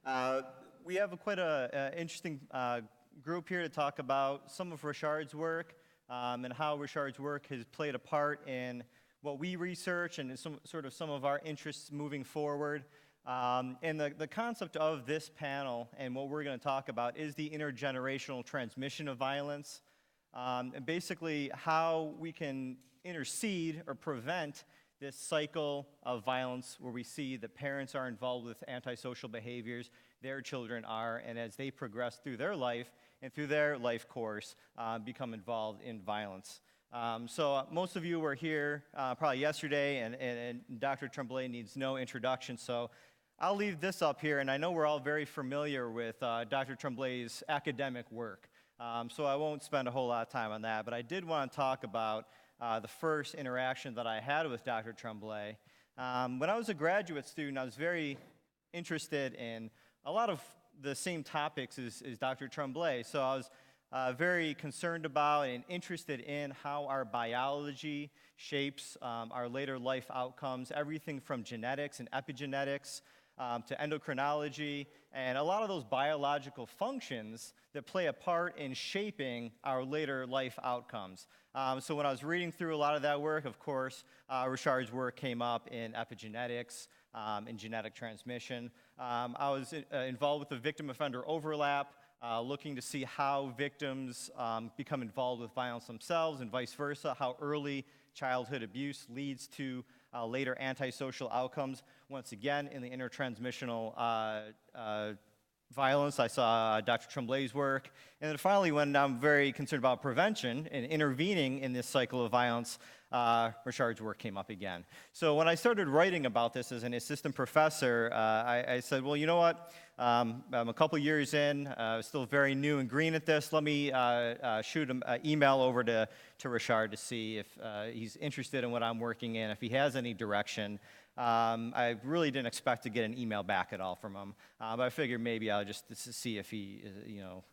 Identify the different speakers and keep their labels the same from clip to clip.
Speaker 1: Uh, we have quite a interesting group here to talk about some of Richard's work and how Richard's work has played a part in what we research and some of our interests moving forward. And the concept of this panel and what we're going to talk about is the intergenerational transmission of violence, and basically how we can intercede or prevent this cycle of violence where we see that parents are involved with antisocial behaviors, their children are, and as they progress through their life and through their life course, become involved in violence. So most of you were here probably yesterday, and Dr. Tremblay needs no introduction, so I'll leave this up here, and I know we're all very familiar with Dr. Tremblay's academic work, so I won't spend a whole lot of time on that, but I did want to talk about the first interaction that I had with Dr. Tremblay. When I was a graduate student, I was very interested in a lot of the same topics as Dr. Tremblay. So I was very concerned about and interested in how our biology shapes our later life outcomes, everything from genetics and epigenetics to endocrinology, and a lot of those biological functions that play a part in shaping our later life outcomes. So when I was reading through a lot of that work, of course, Richard's work came up in epigenetics, in genetic transmission. I was involved with the victim-offender overlap, looking to see how victims become involved with violence themselves and vice versa, how early childhood abuse leads to later antisocial outcomes. Once again, in the intertransmissional violence, I saw Dr. Tremblay's work. And then finally, when I'm very concerned about prevention and intervening in this cycle of violence, Richard's work came up again. So when I started writing about this as an assistant professor, I said, well, you know what? I'm a couple years in, still very new and green at this. Let me shoot an email over to Richard to see if he's interested in what I'm working in, if he has any direction. I really didn't expect to get an email back at all from him, but I figured maybe I'll just see if he,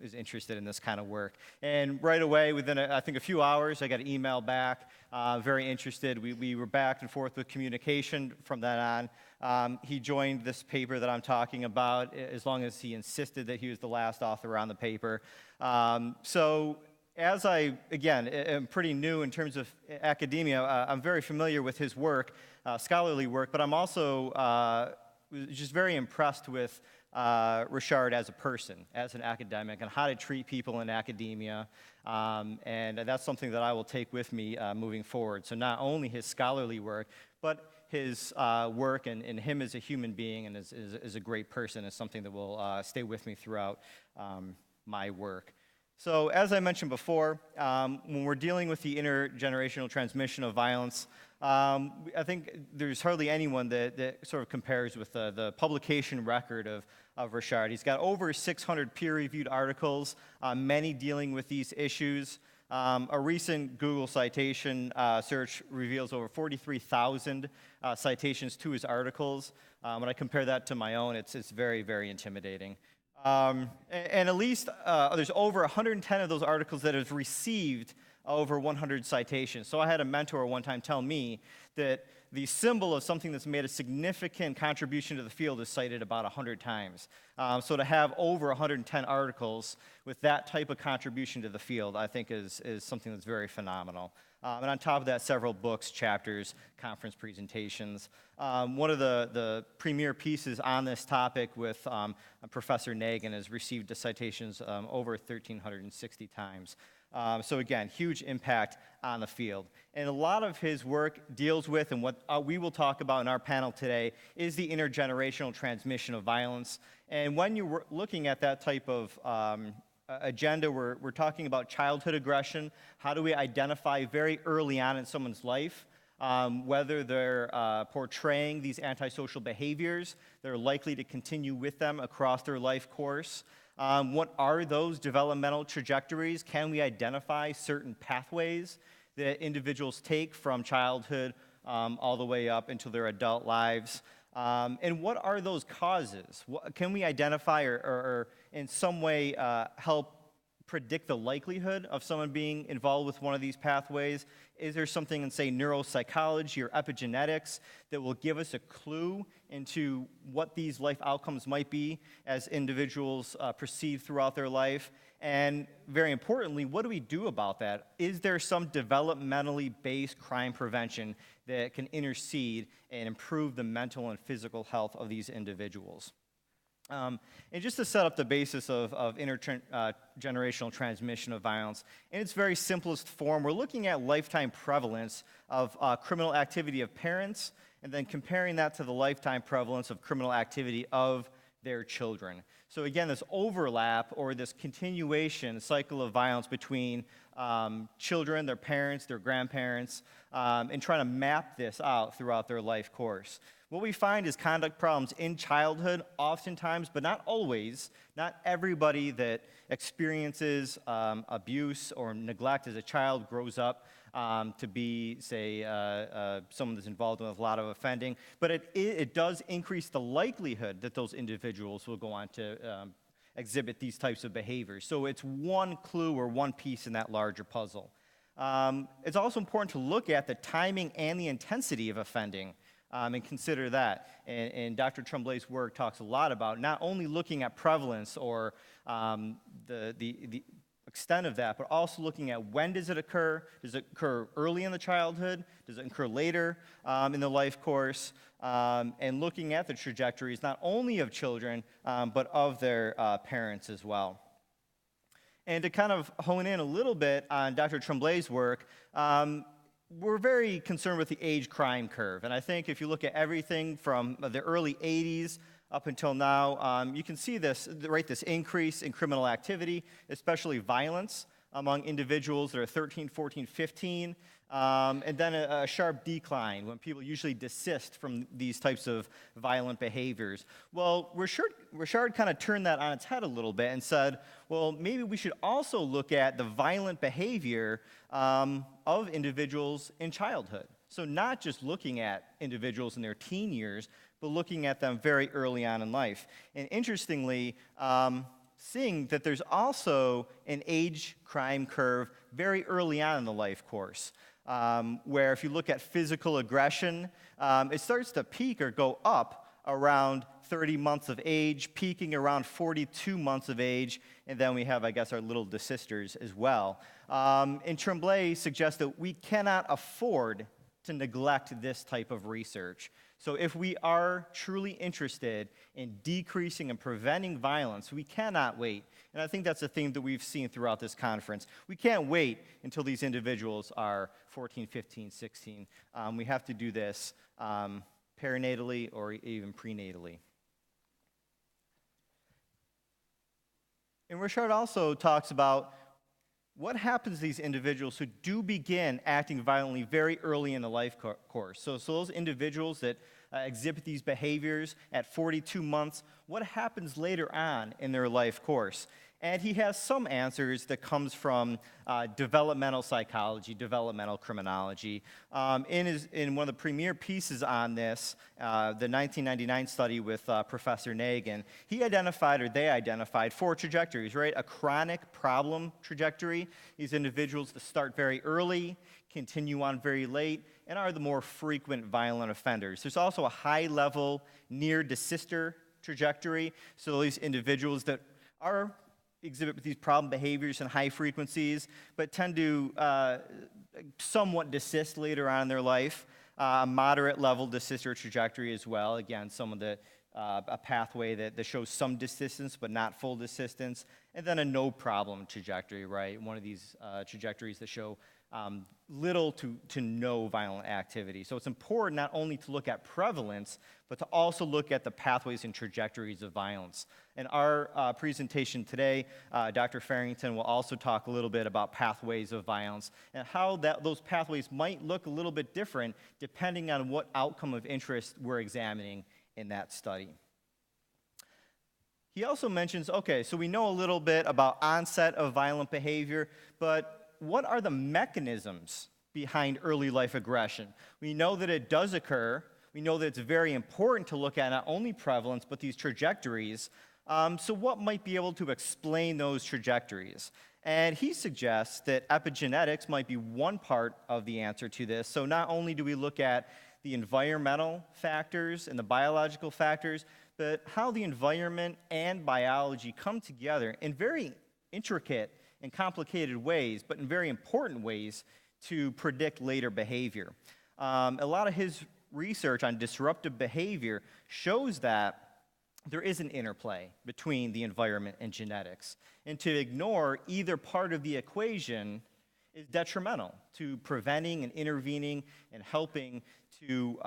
Speaker 1: is interested in this kind of work. And right away, within I think a few hours, I got an email back. Very interested. We were back and forth with communication from that on. He joined this paper that I'm talking about, as long as he insisted that he was the last author on the paper. So as I, again, am pretty new in terms of academia, I'm very familiar with his work, scholarly work, but I'm also just very impressed with Richard as a person, as an academic, and how to treat people in academia, and that's something that I will take with me moving forward. So not only his scholarly work, but his work and him as a human being and as a great person is something that will stay with me throughout my work. So as I mentioned before, when we're dealing with the intergenerational transmission of violence, I think there's hardly anyone that sort of compares with the publication record of Richard. He's got over 600 peer-reviewed articles, many dealing with these issues. A recent Google citation search reveals over 43,000 citations to his articles. When I compare that to my own, it's very, very intimidating. And at least there's over 110 of those articles that have received over 100 citations. So I had a mentor one time tell me that the symbol of something that's made a significant contribution to the field is cited about 100 times. So to have over 110 articles with that type of contribution to the field, I think is something that's very phenomenal. And on top of that, several books, chapters, conference presentations. One of the premier pieces on this topic with Professor Nagin has received the citations over 1,360 times. So again, huge impact on the field. And a lot of his work deals with, and what we will talk about in our panel today, is the intergenerational transmission of violence. And when you're looking at that type of agenda, we're talking about childhood aggression. How do we identify very early on in someone's life whether they're portraying these antisocial behaviors that are likely to continue with them across their life course? What are those developmental trajectories? Can we identify certain pathways that individuals take from childhood all the way up into their adult lives? And what are those causes? Can we identify or in some way help predict the likelihood of someone being involved with one of these pathways? Is there something in, say, neuropsychology or epigenetics that will give us a clue into what these life outcomes might be as individuals proceed throughout their life? And very importantly, what do we do about that? Is there some developmentally based crime prevention that can intercede and improve the mental and physical health of these individuals? And just to set up the basis of intergenerational transmission of violence, in its very simplest form, we're looking at lifetime prevalence of criminal activity of parents, and then comparing that to the lifetime prevalence of criminal activity of their children. So again, this overlap or this continuation cycle of violence between children, their parents, their grandparents, and trying to map this out throughout their life course. What we find is conduct problems in childhood, oftentimes, but not always. Not everybody that experiences abuse or neglect as a child grows up to be, say, someone that's involved with a lot of offending. But it does increase the likelihood that those individuals will go on to exhibit these types of behaviors. So it's one clue or one piece in that larger puzzle. It's also important to look at the timing and the intensity of offending. And consider that. And Dr. Tremblay's work talks a lot about not only looking at prevalence or the extent of that, but also looking at when does it occur? Does it occur early in the childhood? Does it occur later in the life course? And looking at the trajectories not only of children, but of their parents as well. And to kind of hone in a little bit on Dr. Tremblay's work, we're very concerned with the age crime curve. And I think if you look at everything from the early 80s up until now, you can see this, right, this increase in criminal activity, especially violence among individuals that are 13, 14, 15, and then a sharp decline when people usually desist from these types of violent behaviors. Well, Richard kind of turned that on its head a little bit and said, well, maybe we should also look at the violent behavior of individuals in childhood. So not just looking at individuals in their teen years, but looking at them very early on in life. And interestingly, seeing that there's also an age crime curve very early on in the life course, where if you look at physical aggression, it starts to peak or go up around 30 months of age, peaking around 42 months of age, and then we have, I guess, our little desisters as well. And Tremblay suggests that we cannot afford to neglect this type of research. So if we are truly interested in decreasing and preventing violence, we cannot wait. And I think that's a theme that we've seen throughout this conference. We can't wait until these individuals are 14, 15, 16. We have to do this perinatally or even prenatally. And Richard also talks about what happens to these individuals who do begin acting violently very early in the life course. So those individuals that exhibit these behaviors at 42 months, what happens later on in their life course? And he has some answers that comes from developmental psychology, developmental criminology. In one of the premier pieces on this, the 1999 study with Professor Nagin, they identified 4 trajectories, right? A chronic problem trajectory. These individuals that start very early, continue on very late, and are the more frequent violent offenders. There's also a high-level near-desister trajectory. So these individuals that exhibit these problem behaviors and high frequencies, but tend to somewhat desist later on in their life. A moderate level desister trajectory as well. Again, some of a pathway that shows some desistance but not full desistance. And then a no problem trajectory, right? One of these trajectories that show little to no violent activity. So it's important not only to look at prevalence, but to also look at the pathways and trajectories of violence. In our presentation today, Dr. Farrington will also talk a little bit about pathways of violence and how those pathways might look a little bit different depending on what outcome of interest we're examining in that study. He also mentions, okay, so we know a little bit about onset of violent behavior, but what are the mechanisms behind early life aggression? We know that it does occur. We know that it's very important to look at not only prevalence, but these trajectories. So what might be able to explain those trajectories? And he suggests that epigenetics might be one part of the answer to this. So not only do we look at the environmental factors and the biological factors, but how the environment and biology come together in very intricate and complicated ways, but in very important ways to predict later behavior. A lot of his research on disruptive behavior shows that there is an interplay between the environment and genetics. And to ignore either part of the equation is detrimental to preventing and intervening and helping to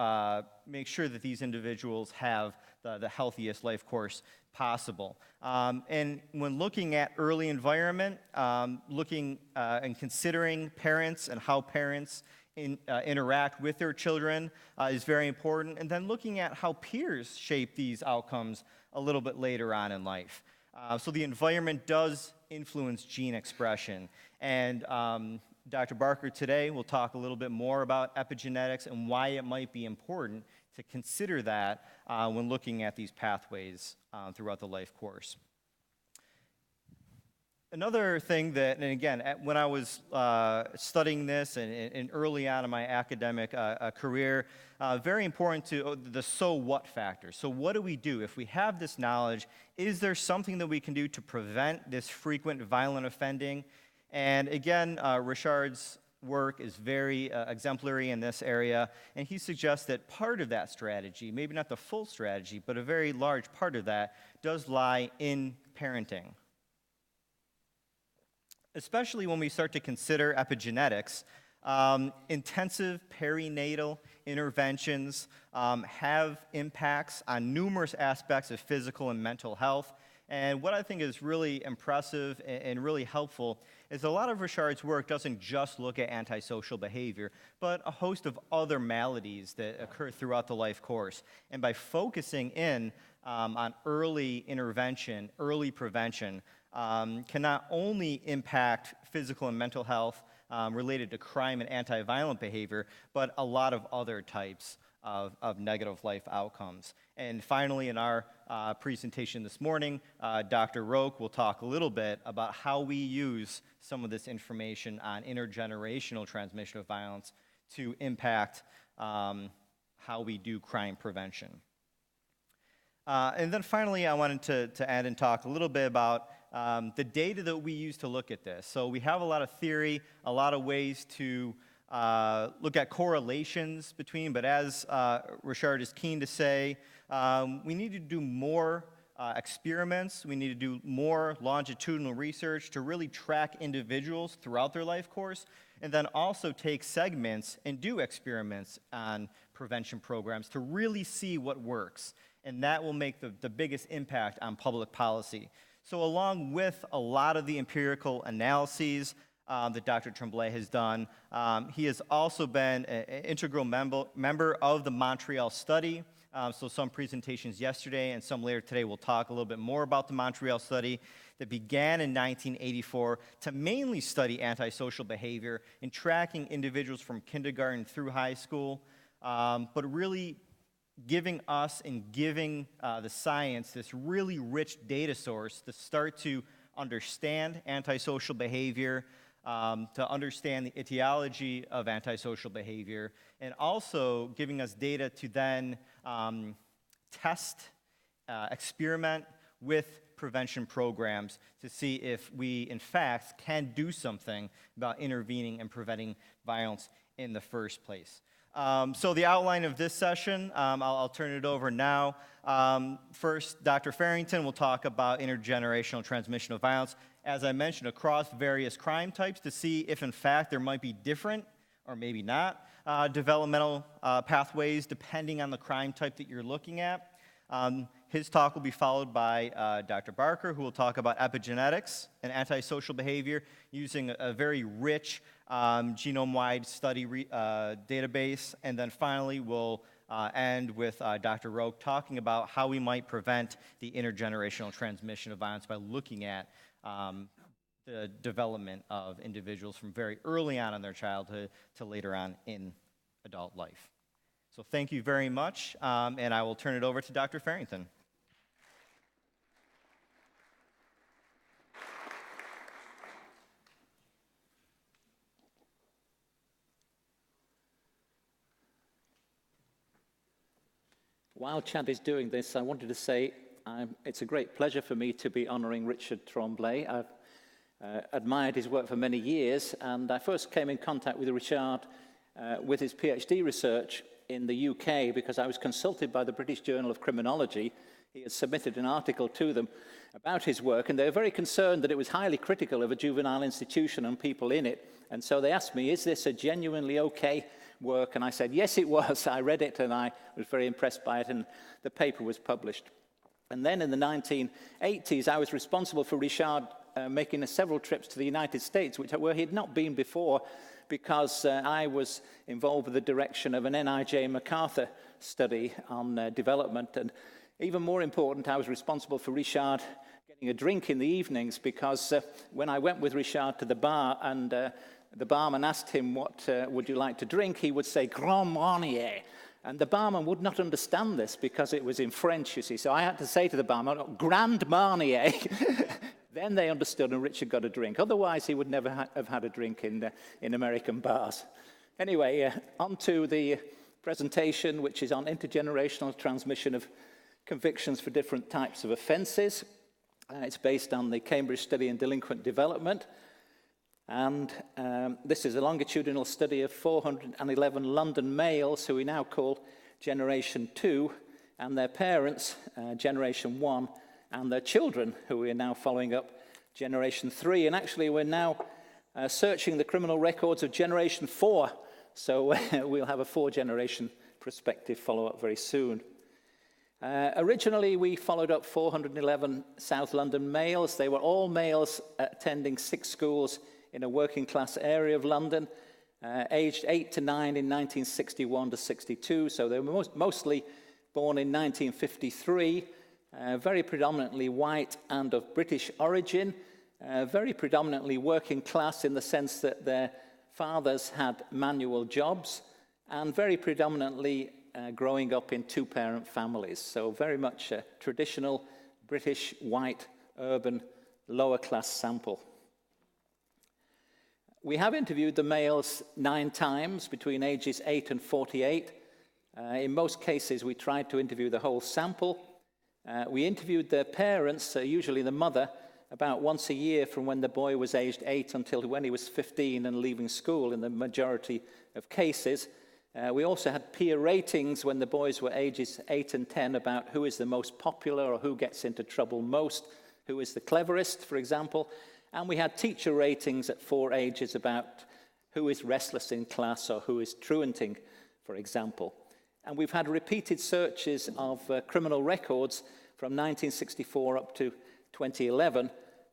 Speaker 1: make sure that these individuals have the healthiest life course possible. And when looking at early environment, looking and considering parents and how parents interact with their children is very important. And then looking at how peers shape these outcomes a little bit later on in life. So the environment does influence gene expression. And Dr. Barker today will talk a little bit more about epigenetics and why it might be important to consider that when looking at these pathways throughout the life course. Another thing that, and again, when I was studying this and early on in my academic career, very important to the so what factor. So what do we do? If we have this knowledge, is there something that we can do to prevent this frequent violent offending? And again, Richard's work is very exemplary in this area, and he suggests that part of that strategy, maybe not the full strategy, but a very large part of that, does lie in parenting. Especially when we start to consider epigenetics, intensive perinatal interventions have impacts on numerous aspects of physical and mental health. And what I think is really impressive and really helpful is a lot of Richard's work doesn't just look at antisocial behavior, but a host of other maladies that occur throughout the life course. And by focusing in on early intervention, early prevention, can not only impact physical and mental health related to crime and anti-violent behavior, but a lot of other types of negative life outcomes. And finally, in our presentation this morning, Dr. Rocque will talk a little bit about how we use some of this information on intergenerational transmission of violence to impact how we do crime prevention. And then finally, I wanted to add and talk a little bit about the data that we use to look at this. So we have a lot of theory, a lot of ways to look at correlations between, but as Richard is keen to say, we need to do more experiments. We need to do more longitudinal research to really track individuals throughout their life course, and then also take segments and do experiments on prevention programs to really see what works. And that will make the biggest impact on public policy. So along with a lot of the empirical analyses that Dr. Tremblay has done, he has also been an integral member of the Montreal study. So some presentations yesterday and some later today will talk a little bit more about the Montreal study that began in 1984 to mainly study antisocial behavior in tracking individuals from kindergarten through high school, but really giving us and giving the science this really rich data source to start to understand antisocial behavior, to understand the etiology of antisocial behavior, and also giving us data to then test, experiment with prevention programs to see if we, in fact, can do something about intervening and preventing violence in the first place. So the outline of this session, I'll turn it over now. First, Dr. Farrington will talk about intergenerational transmission of violence, as I mentioned, across various crime types to see if, in fact, there might be different, or maybe not, developmental pathways depending on the crime type that you're looking at. His talk will be followed by Dr. Barker, who will talk about epigenetics and antisocial behavior using a very rich genome-wide study database. And then finally, we'll end with Dr. Rocque talking about how we might prevent the intergenerational transmission of violence by looking at the development of individuals from very early on in their childhood to later on in adult life. So thank you very much, and I will turn it over to Dr. Farrington.
Speaker 2: While Chad is doing this, I wanted to say it's a great pleasure for me to be honouring Richard Tremblay. I've admired his work for many years, and I first came in contact with Richard with his PhD research in the UK because I was consulted by the British Journal of Criminology. He had submitted an article to them about his work, and they were very concerned that it was highly critical of a juvenile institution and people in it. And so they asked me, is this a genuinely okay work? And I said, yes, it was. I read it, and I was very impressed by it, and the paper was published. And then in the 1980s, I was responsible for Richard making several trips to the United States, where he had not been before, because I was involved with the direction of an N.I.J. MacArthur study on development. And even more important, I was responsible for Richard getting a drink in the evenings, because when I went with Richard to the bar and the barman asked him, what would you like to drink, he would say, Grand Marnier. And the barman would not understand this because it was in French, you see. So I had to say to the barman, Grand Marnier. Then they understood, and Richard got a drink. Otherwise, he would never have had a drink in American bars. Anyway, on to the presentation, which is on intergenerational transmission of convictions for different types of offences. It's based on the Cambridge Study in Delinquent Development. And this is a longitudinal study of 411 London males who we now call Generation 2, and their parents, Generation 1, and their children, who we are now following up, Generation 3. And actually, we're now searching the criminal records of Generation 4, so we'll have a 4-generation prospective follow-up very soon. Originally, we followed up 411 South London males. They were all males attending 6 schools in a working-class area of London, aged 8 to 9 in 1961 to 62, so they were mostly born in 1953, very predominantly white and of British origin, very predominantly working class in the sense that their fathers had manual jobs, and very predominantly growing up in 2-parent families. So very much a traditional British, white, urban, lower-class sample. We have interviewed the males 9 times between ages 8 and 48. In most cases, we tried to interview the whole sample. We interviewed their parents, usually the mother, about once a year from when the boy was aged 8 until when he was 15 and leaving school in the majority of cases. We also had peer ratings when the boys were ages 8 and 10 about who is the most popular or who gets into trouble most, who is the cleverest, for example. And we had teacher ratings at 4 ages about who is restless in class or who is truanting, for example. And we've had repeated searches of criminal records from 1964 up to 2011.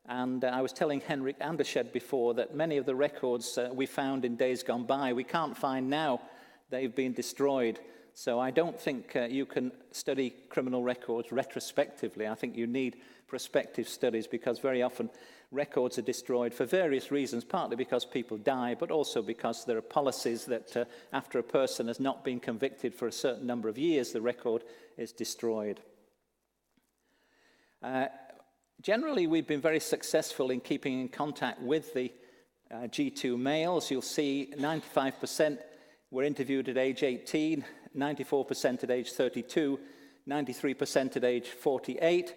Speaker 2: And I was telling Henrik Andershed before that many of the records we found in days gone by, we can't find now. They've been destroyed. So I don't think you can study criminal records retrospectively. I think you need prospective studies because very often records are destroyed for various reasons, partly because people die, but also because there are policies that after a person has not been convicted for a certain number of years, the record is destroyed. Generally, we've been very successful in keeping in contact with the G2 males. You'll see 95% were interviewed at age 18, 94% at age 32, 93% at age 48.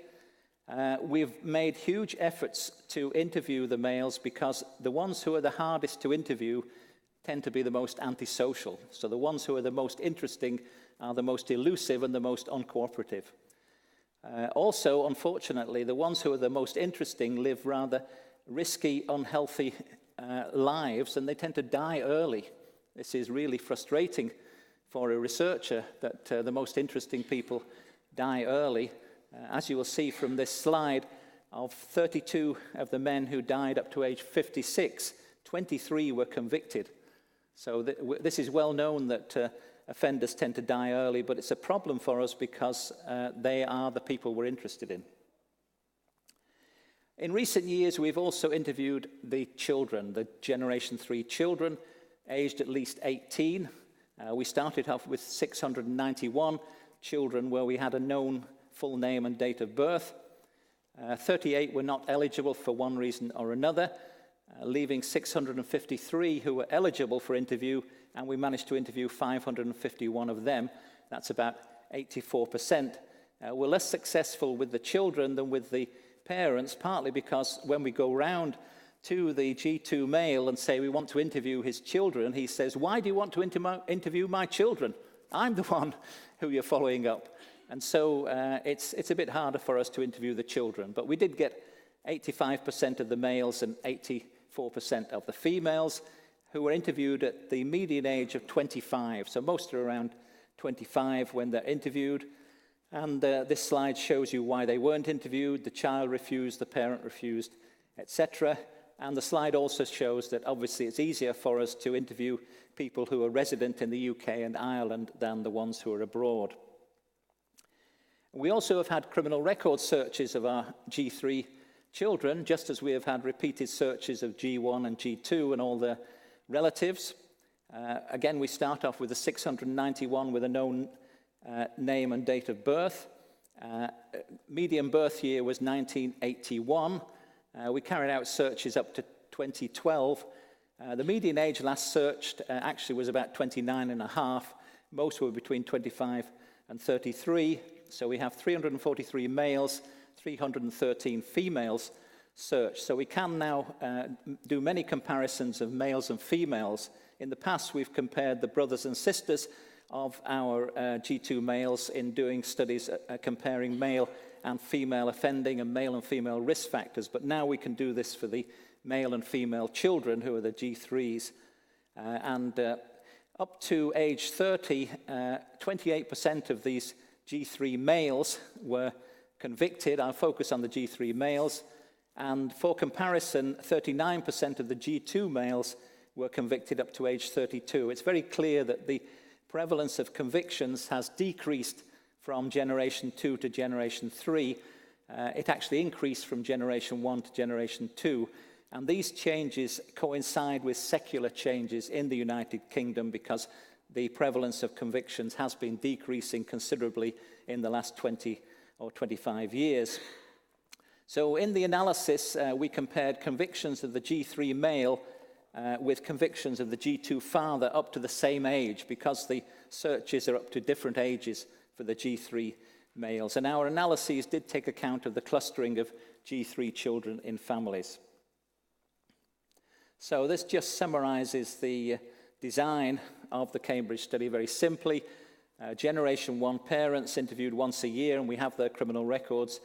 Speaker 2: We've made huge efforts to interview the males because the ones who are the hardest to interview tend to be the most antisocial. So the ones who are the most interesting are the most elusive and the most uncooperative. Also, unfortunately, the ones who are the most interesting live rather risky, unhealthy lives, and they tend to die early. This is really frustrating for a researcher that the most interesting people die early. As you will see from this slide, of 32 of the men who died up to age 56, 23 were convicted. So this is well known that offenders tend to die early, but it's a problem for us because they are the people we're interested in. In recent years, we've also interviewed the children, the Generation 3 children, aged at least 18. We started off with 691 children where we had a known full name and date of birth. 38 were not eligible for one reason or another, leaving 653 who were eligible for interview, and we managed to interview 551 of them. That's about 84%. We're less successful with the children than with the parents, partly because when we go round to the G2 male and say we want to interview his children, he says, "Why do you want to interview my children? I'm the one who you're following up." And so it's a bit harder for us to interview the children. But we did get 85% of the males and 84% of the females who were interviewed at the median age of 25. So most are around 25 when they're interviewed. And this slide shows you why they weren't interviewed. The child refused, the parent refused, etc. And the slide also shows that obviously it's easier for us to interview people who are resident in the UK and Ireland than the ones who are abroad. We also have had criminal record searches of our G3 children, just as we have had repeated searches of G1 and G2 and all their relatives. Again, we start off with the 691 with a known name and date of birth. Median birth year was 1981. We carried out searches up to 2012. The median age last searched actually was about 29 and a half. Most were between 25 and 33. So we have 343 males, 313 females searched. So we can now do many comparisons of males and females. In the past, we've compared the brothers and sisters of our G2 males in doing studies comparing male and female offending and male and female risk factors. But now we can do this for the male and female children who are the G3s. Up to age 30, 28% of these G3 males were convicted. I'll focus on the G3 males. And for comparison, 39% of the G2 males were convicted up to age 32. It's very clear that the prevalence of convictions has decreased from generation 2 to generation 3. It actually increased from generation 1 to generation 2. And these changes coincide with secular changes in the United Kingdom because the prevalence of convictions has been decreasing considerably in the last 20 or 25 years. So in the analysis, we compared convictions of the G3 male with convictions of the G2 father up to the same age because the searches are up to different ages for the G3 males. And our analyses did take account of the clustering of G3 children in families. So this just summarizes the design of the Cambridge study very simply. Generation 1 parents interviewed once a year, and we have their criminal records.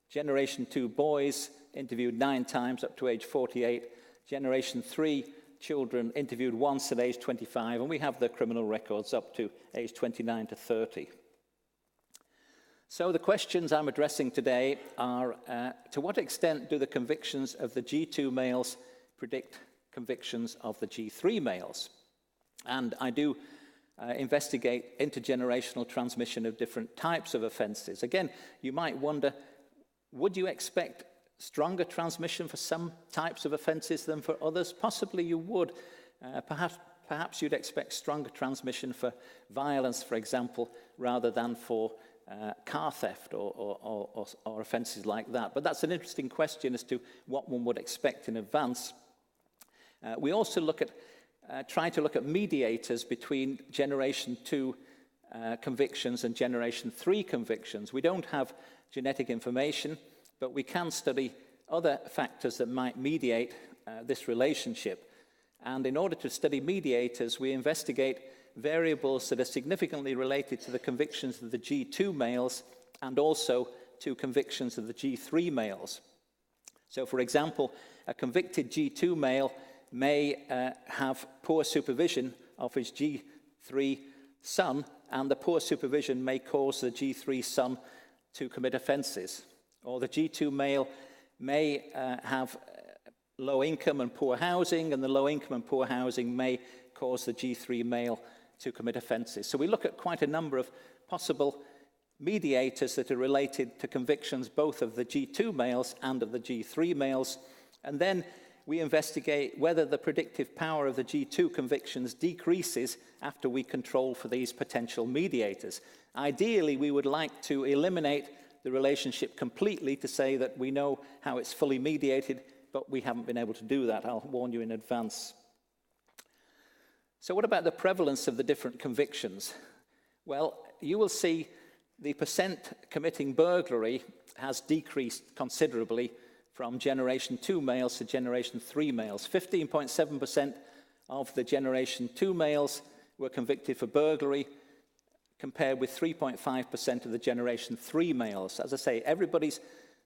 Speaker 2: Generation 2 boys interviewed 9 times up to age 48. Generation 3 children interviewed once at age 25, and we have their criminal records up to age 29 to 30. So the questions I'm addressing today are, to what extent do the convictions of the G2 males predict convictions of the G3 males? And I do investigate intergenerational transmission of different types of offences. Again, you might wonder, would you expect stronger transmission for some types of offences than for others? Possibly you would. Perhaps you'd expect stronger transmission for violence, for example, rather than for car theft or offences like that. But that's an interesting question as to what one would expect in advance. We also try to look at mediators between generation 2 convictions and generation 3 convictions. We don't have genetic information, but we can study other factors that might mediate this relationship. And in order to study mediators, we investigate variables that are significantly related to the convictions of the G2 males and also to convictions of the G3 males. So, for example, a convicted G2 male may have poor supervision of his G3 son, and the poor supervision may cause the G3 son to commit offences. Or the G2 male may have low income and poor housing, and the low income and poor housing may cause the G3 male to commit offences. So we look at quite a number of possible mediators that are related to convictions both of the G2 males and of the G3 males, and then we investigate whether the predictive power of the G2 convictions decreases after we control for these potential mediators. Ideally, we would like to eliminate the relationship completely to say that we know how it's fully mediated, but we haven't been able to do that. I'll warn you in advance. So what about the prevalence of the different convictions? Well, you will see the percent committing burglary has decreased considerably from generation 2 males to generation 3 males. 15.7% of the generation 2 males were convicted for burglary, compared with 3.5% of the generation 3 males. As I say, everybody's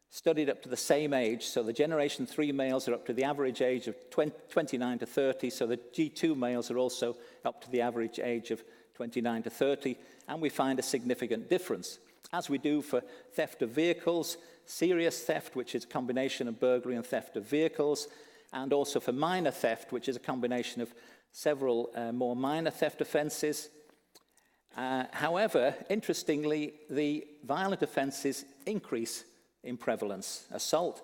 Speaker 2: studied up to the same age, so the generation 3 males are up to the average age of 29 to 30, so the G2 males are also up to the average age of 29 to 30, and we find a significant difference, as we do for theft of vehicles, serious theft, which is a combination of burglary and theft of vehicles, and also for minor theft, which is a combination of several more minor theft offences. However, interestingly, the violent offences increase in prevalence. Assault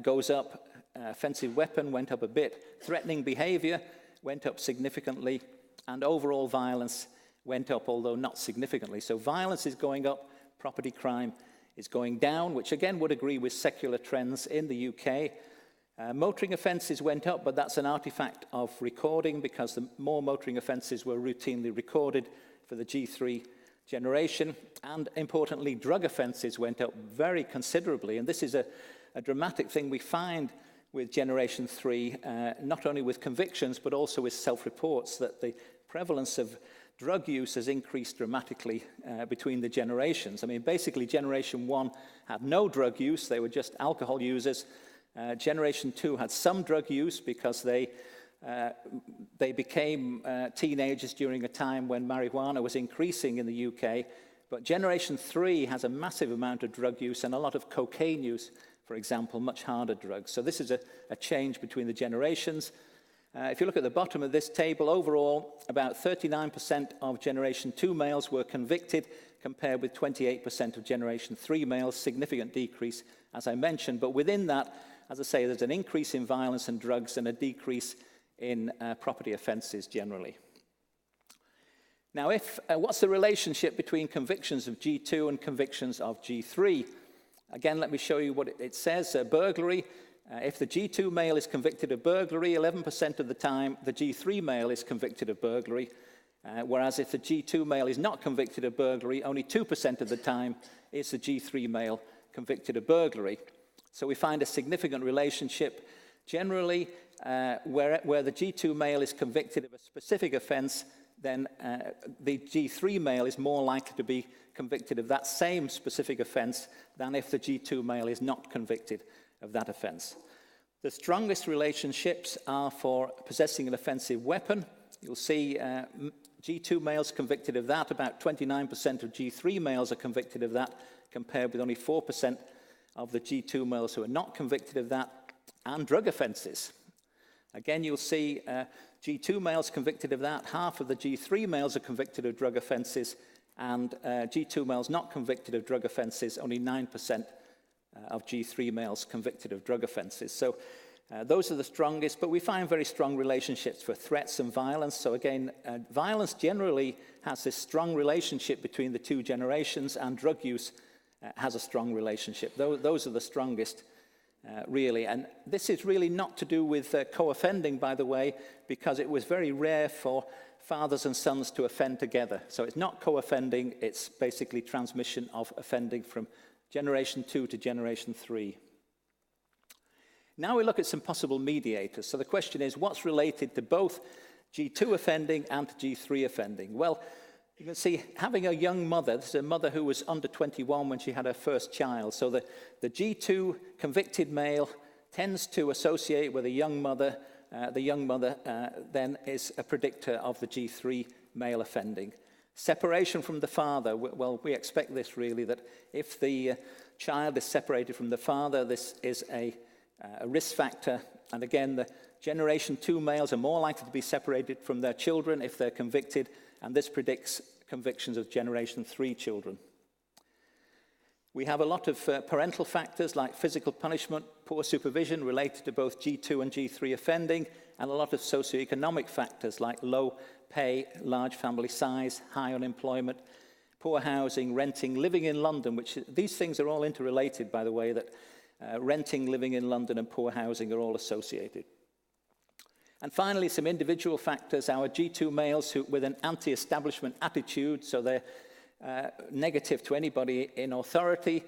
Speaker 2: goes up, offensive weapon went up a bit, threatening behaviour went up significantly, and overall violence went up, although not significantly. So violence is going up, property crime is going down, which again would agree with secular trends in the UK. Motoring offences went up, but that's an artifact of recording, because the more motoring offences were routinely recorded for the G3 generation. And importantly, drug offences went up very considerably. And this is a dramatic thing we find with generation 3, not only with convictions, but also with self-reports, that the prevalence of drug use has increased dramatically between the generations. I mean, basically, generation 1 had no drug use. They were just alcohol users. Generation 2 had some drug use because they became teenagers during a time when marijuana was increasing in the UK. But generation 3 has a massive amount of drug use and a lot of cocaine use, for example, much harder drugs. So this is a change between the generations. If you look at the bottom of this table, overall, about 39% of generation 2 males were convicted, compared with 28% of generation 3 males, significant decrease, as I mentioned. But within that, as I say, there's an increase in violence and drugs and a decrease in property offences generally. Now, what's the relationship between convictions of G2 and convictions of G3? Again, let me show you what it says. Burglary, if the G2 male is convicted of burglary, 11% of the time the G3 male is convicted of burglary, whereas if the G2 male is not convicted of burglary, only 2% of the time is the G3 male convicted of burglary. So we find a significant relationship. Generally, where the G2 male is convicted of a specific offence, then the G3 male is more likely to be convicted of that same specific offence than if the G2 male is not convicted of that offence. The strongest relationships are for possessing an offensive weapon. You'll see G2 males convicted of that. About 29% of G3 males are convicted of that, compared with only 4% of the G2 males who are not convicted of that. And drug offences. Again, you'll see G2 males convicted of that. Half of the G3 males are convicted of drug offences, and G2 males not convicted of drug offences, only 9% of G3 males convicted of drug offences. So those are the strongest, but we find very strong relationships for threats and violence. So again, violence generally has this strong relationship between the two generations, and drug use has a strong relationship. Those are the strongest, really. And this is really not to do with co-offending, by the way, because it was very rare for fathers and sons to offend together. So it's not co-offending, it's basically transmission of offending from generation 2 to generation 3. Now we look at some possible mediators. So the question is, what's related to both G2 offending and to G3 offending? Well, you can see, having a young mother, this is a mother who was under 21 when she had her first child. So the G2 convicted male tends to associate with a young mother. The young mother then is a predictor of the G3 male offending. Separation from the father, well, we expect this really, that if the child is separated from the father, this is a risk factor. And again, the generation 2 males are more likely to be separated from their children if they're convicted, and this predicts convictions of generation 3 children. We have a lot of parental factors like physical punishment, poor supervision related to both G2 and G3 offending, and a lot of socioeconomic factors like low pay, large family size, high unemployment, poor housing, renting, living in London, which these things are all interrelated, by the way, that renting, living in London and poor housing are all associated. And finally, some individual factors. Our G2 males with an anti-establishment attitude, so they're negative to anybody in authority.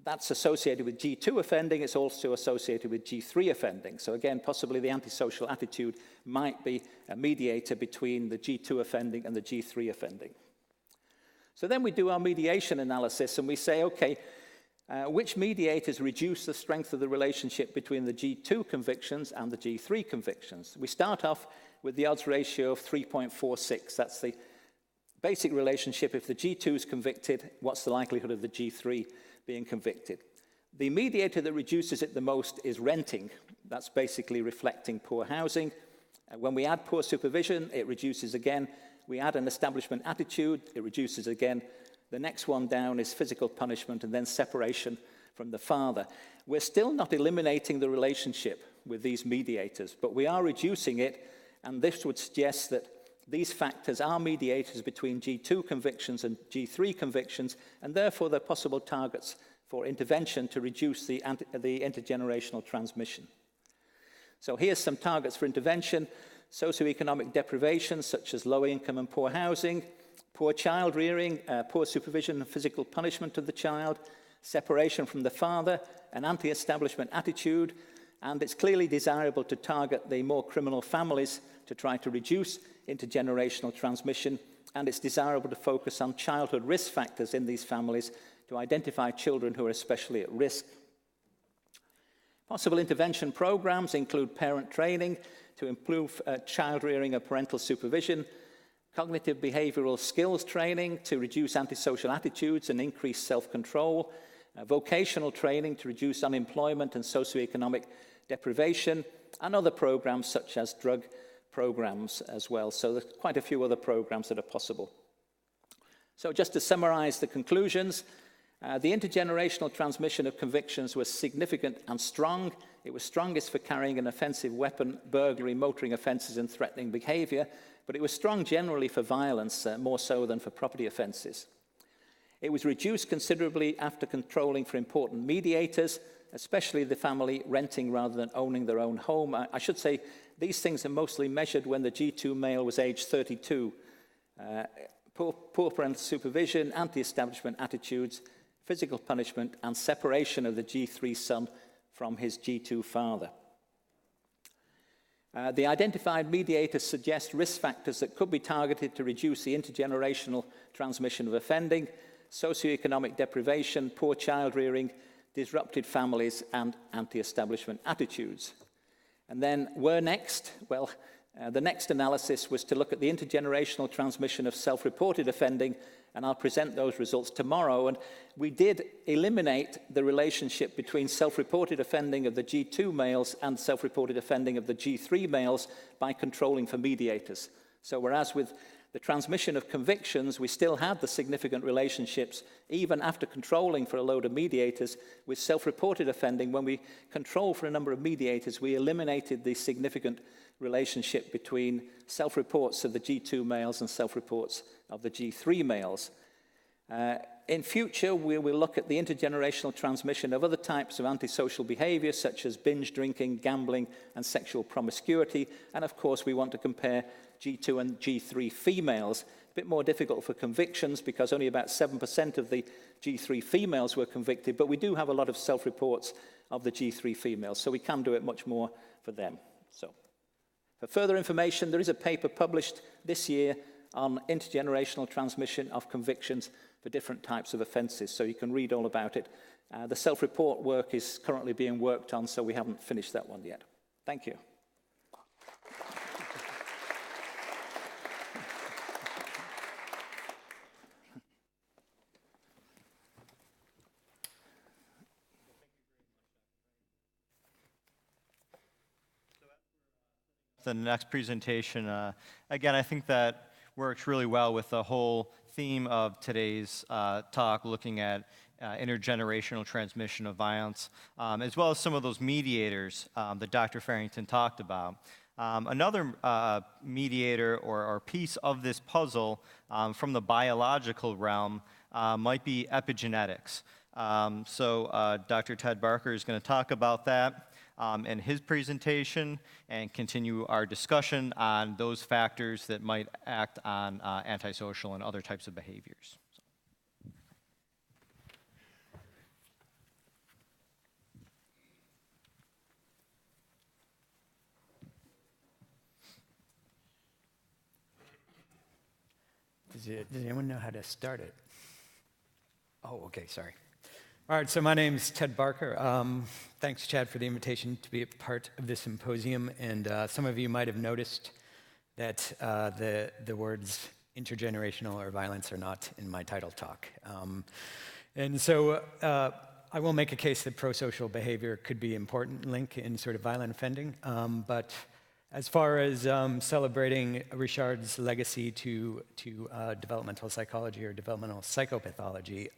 Speaker 2: That's associated with G2 offending. It's also associated with G3 offending. So again, possibly the antisocial attitude might be a mediator between the G2 offending and the G3 offending. So then we do our mediation analysis and we say, okay, which mediators reduce the strength of the relationship between the G2 convictions and the G3 convictions? We start off with the odds ratio of 3.46. That's the basic relationship. If the G2 is convicted, what's the likelihood of the G3 being convicted? The mediator that reduces it the most is renting. That's basically reflecting poor housing. When we add poor supervision, it reduces again. We add an establishment attitude, it reduces again. The next one down is physical punishment and then separation from the father. We're still not eliminating the relationship with these mediators, but we are reducing it, and this would suggest that these factors are mediators between G2 convictions and G3 convictions, and therefore they're possible targets for intervention to reduce the intergenerational transmission. So here's some targets for intervention: socioeconomic deprivation, such as low income and poor housing, poor child rearing, poor supervision and physical punishment of the child, separation from the father, an anti-establishment attitude, and it's clearly desirable to target the more criminal families to try to reduce intergenerational transmission, and it's desirable to focus on childhood risk factors in these families to identify children who are especially at risk. Possible intervention programs include parent training to improve child rearing and parental supervision, cognitive behavioral skills training to reduce antisocial attitudes and increase self-control, vocational training to reduce unemployment and socioeconomic deprivation, and other programs such as drug programs as well. So there's quite a few other programs that are possible. So just to summarize the conclusions, the intergenerational transmission of convictions was significant and strong. It was strongest for carrying an offensive weapon, burglary, motoring offenses, and threatening behavior, but it was strong generally for violence, more so than for property offenses. It was reduced considerably after controlling for important mediators, especially the family renting rather than owning their own home. I should say these things are mostly measured when the G2 male was age 32. Poor parental supervision, anti-establishment attitudes, physical punishment, and separation of the G3 son from his G2 father. The identified mediators suggest risk factors that could be targeted to reduce the intergenerational transmission of offending: socioeconomic deprivation, poor child rearing, disrupted families, and anti-establishment attitudes. And then where next? Well, the next analysis was to look at the intergenerational transmission of self-reported offending, and I'll present those results tomorrow. And we did eliminate the relationship between self-reported offending of the G2 males and self-reported offending of the G3 males by controlling for mediators. So whereas with the transmission of convictions, we still had the significant relationships, even after controlling for a load of mediators. With self-reported offending, when we control for a number of mediators, we eliminated the significant relationship between self-reports of the G2 males and self-reports of the G3 males. In future, we will look at the intergenerational transmission of other types of antisocial behavior, such as binge drinking, gambling, and sexual promiscuity. And of course, we want to compare G2 and G3 females. A bit more difficult for convictions because only about 7% of the G3 females were convicted, but we do have a lot of self-reports of the G3 females, so we can do it much more for them. So, for further information, there is a paper published this year on intergenerational transmission of convictions for different types of offences, so you can read all about it. The self-report work is currently being worked on, so we haven't finished that one yet. Thank you.
Speaker 1: The next presentation, again, I think that works really well with the whole theme of today's talk, looking at intergenerational transmission of violence, as well as some of those mediators that Dr. Farrington talked about. Another mediator or piece of this puzzle from the biological realm might be epigenetics. So Dr. Ted Barker is going to talk about that. in his presentation and continue our discussion on those factors that might act on antisocial and other types of behaviors.
Speaker 3: Does anyone know how to start it? Oh, okay, sorry. All right, so my name's Ted Barker. Thanks, Chad, for the invitation to be a part of this symposium. And some of you might have noticed that the words intergenerational or violence are not in my title talk. And so I will make a case that prosocial behavior could be an important link in sort of violent offending. But as far as celebrating Richard's legacy to developmental psychology or developmental psychopathology,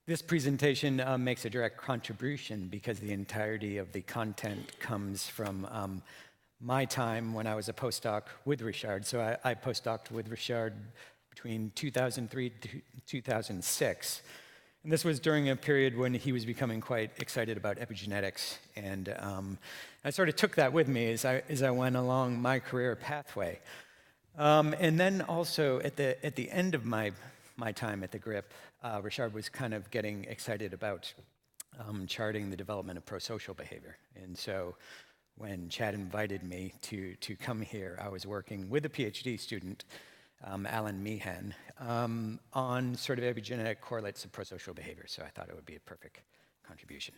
Speaker 3: this presentation makes a direct contribution because the entirety of the content comes from my time when I was a postdoc with Richard. So I postdoced with Richard between 2003 to 2006. And this was during a period when he was becoming quite excited about epigenetics. And I sort of took that with me as I went along my career pathway. And then also at the end of my time at the GRIP, Richard was kind of getting excited about charting the development of prosocial behavior. And so when Chad invited me to come here, I was working with a PhD student, Alan Meehan, on sort of epigenetic correlates of prosocial behavior. So I thought it would be a perfect contribution.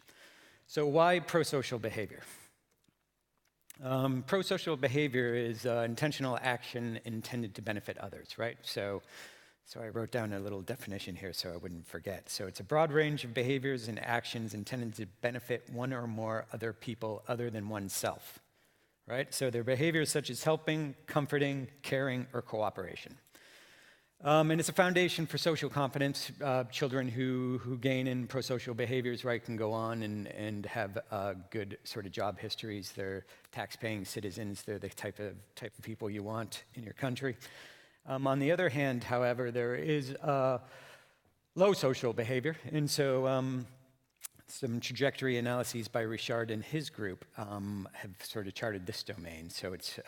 Speaker 3: So why prosocial behavior? Prosocial behavior is intentional action intended to benefit others, right? So I wrote down a little definition here so I wouldn't forget. So it's a broad range of behaviors and actions intended to benefit one or more other people other than oneself, right? So they're behaviors such as helping, comforting, caring, or cooperation. And it's a foundation for social competence. Children who gain in prosocial behaviors, right, can go on and have good sort of job histories. They're tax-paying citizens. They're the type of people you want in your country. On the other hand, however, there is low social behavior. And so some trajectory analyses by Richard and his group have sort of charted this domain. So it's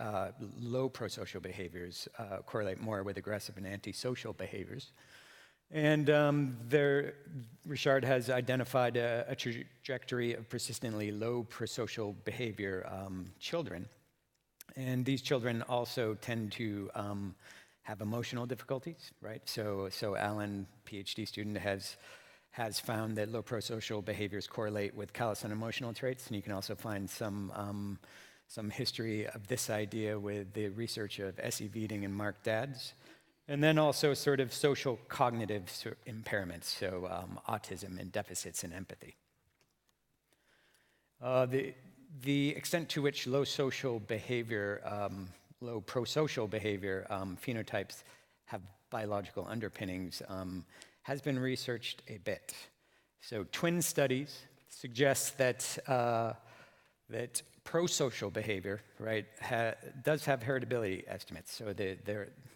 Speaker 3: low prosocial behaviors correlate more with aggressive and antisocial behaviors. And Richard has identified a trajectory of persistently low prosocial behavior children. And these children also tend to have emotional difficulties, right? So Alan, PhD student, has found that low prosocial behaviors correlate with callous unemotional traits, and you can also find some history of this idea with the research of S.E. Vieding and Mark Dadds. And then also sort of social cognitive impairments, so autism and deficits in empathy. The extent to which low prosocial behavior phenotypes have biological underpinnings has been researched a bit. So twin studies suggest that prosocial behavior, right, does have heritability estimates. So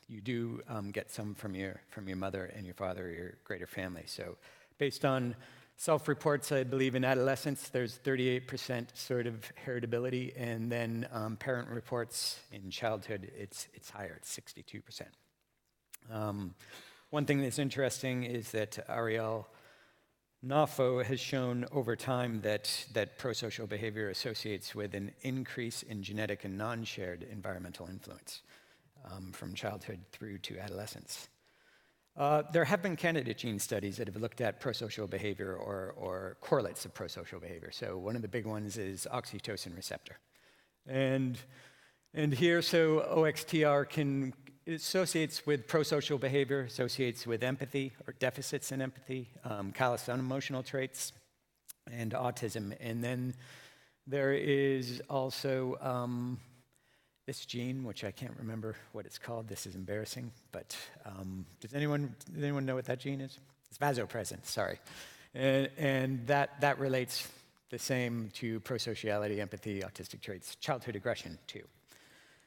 Speaker 3: you do get some from your mother and your father or your greater family. So based on self-reports, I believe in adolescence, there's 38% sort of heritability, and then parent reports in childhood, it's higher, it's 62%. One thing that's interesting is that Ariel Nafo has shown over time that prosocial behavior associates with an increase in genetic and non-shared environmental influence from childhood through to adolescence. There have been candidate gene studies that have looked at prosocial behavior or correlates of prosocial behavior. So one of the big ones is oxytocin receptor. And here, so OXTR associates with prosocial behavior, associates with empathy or deficits in empathy, callous unemotional traits, and autism. And then there is also this gene, which I can't remember what it's called. This is embarrassing, but does anyone know what that gene is? It's vasopressin, sorry. And that relates the same to prosociality, empathy, autistic traits, childhood aggression too.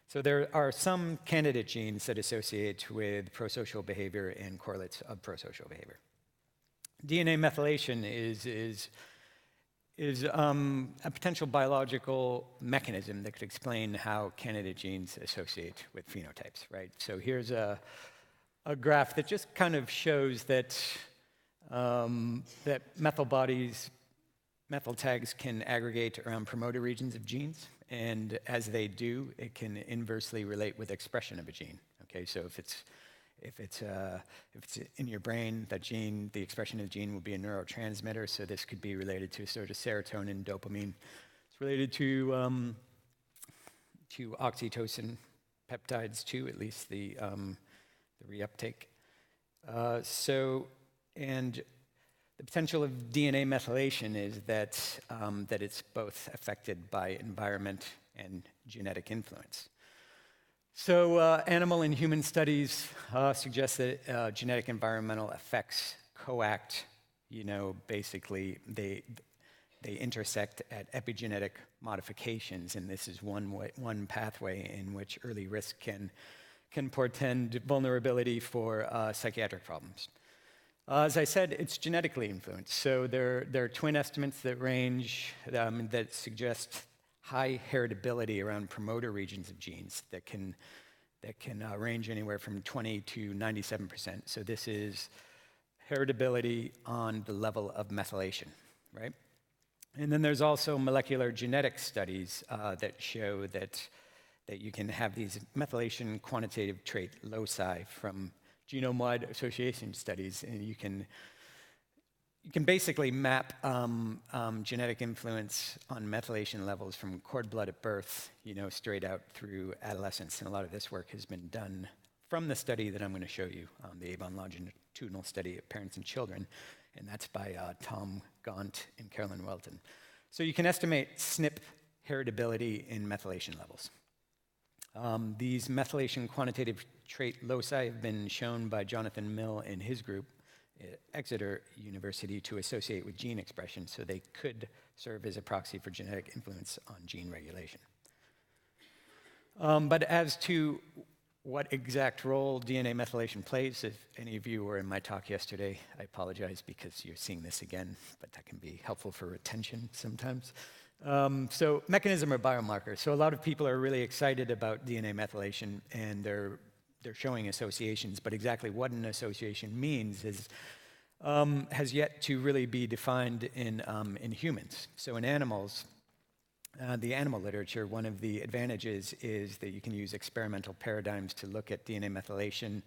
Speaker 3: So there are some candidate genes that associate with prosocial behavior and correlates of prosocial behavior. DNA methylation is a potential biological mechanism that could explain how candidate genes associate with phenotypes, right? So here's a graph that just kind of shows that, that methyl bodies, methyl tags can aggregate around promoter regions of genes, and as they do, it can inversely relate with expression of a gene, okay? So if it's in your brain, that gene, the expression of the gene will be a neurotransmitter, so this could be related to sort of serotonin, dopamine. It's related to oxytocin peptides too, at least the reuptake. And the potential of DNA methylation is that, that it's both affected by environment and genetic influence. So animal and human studies suggest that genetic environmental effects coact, basically they intersect at epigenetic modifications, and this is one pathway in which early risk can portend vulnerability for psychiatric problems. As I said, it's genetically influenced. So there are twin estimates that range, that suggest high heritability around promoter regions of genes that can range anywhere from 20 to 97%. So this is heritability on the level of methylation, right? And then there's also molecular genetic studies that show that you can have these methylation quantitative trait loci from genome-wide association studies, and you can basically map genetic influence on methylation levels from cord blood at birth, straight out through adolescence. And a lot of this work has been done from the study that I'm going to show you, the Avon longitudinal study of parents and children, and that's by Tom Gaunt and Carolyn Welton. So you can estimate SNP heritability in methylation levels. These methylation quantitative trait loci have been shown by Jonathan Mill and his group at Exeter University to associate with gene expression, so they could serve as a proxy for genetic influence on gene regulation. But as to what exact role DNA methylation plays, if any of you were in my talk yesterday, I apologize because you're seeing this again, but that can be helpful for retention sometimes. So mechanism or biomarker. So a lot of people are really excited about DNA methylation, and they're showing associations, but exactly what an association means has yet to really be defined in humans. So in animals, the animal literature, one of the advantages is that you can use experimental paradigms to look at DNA methylation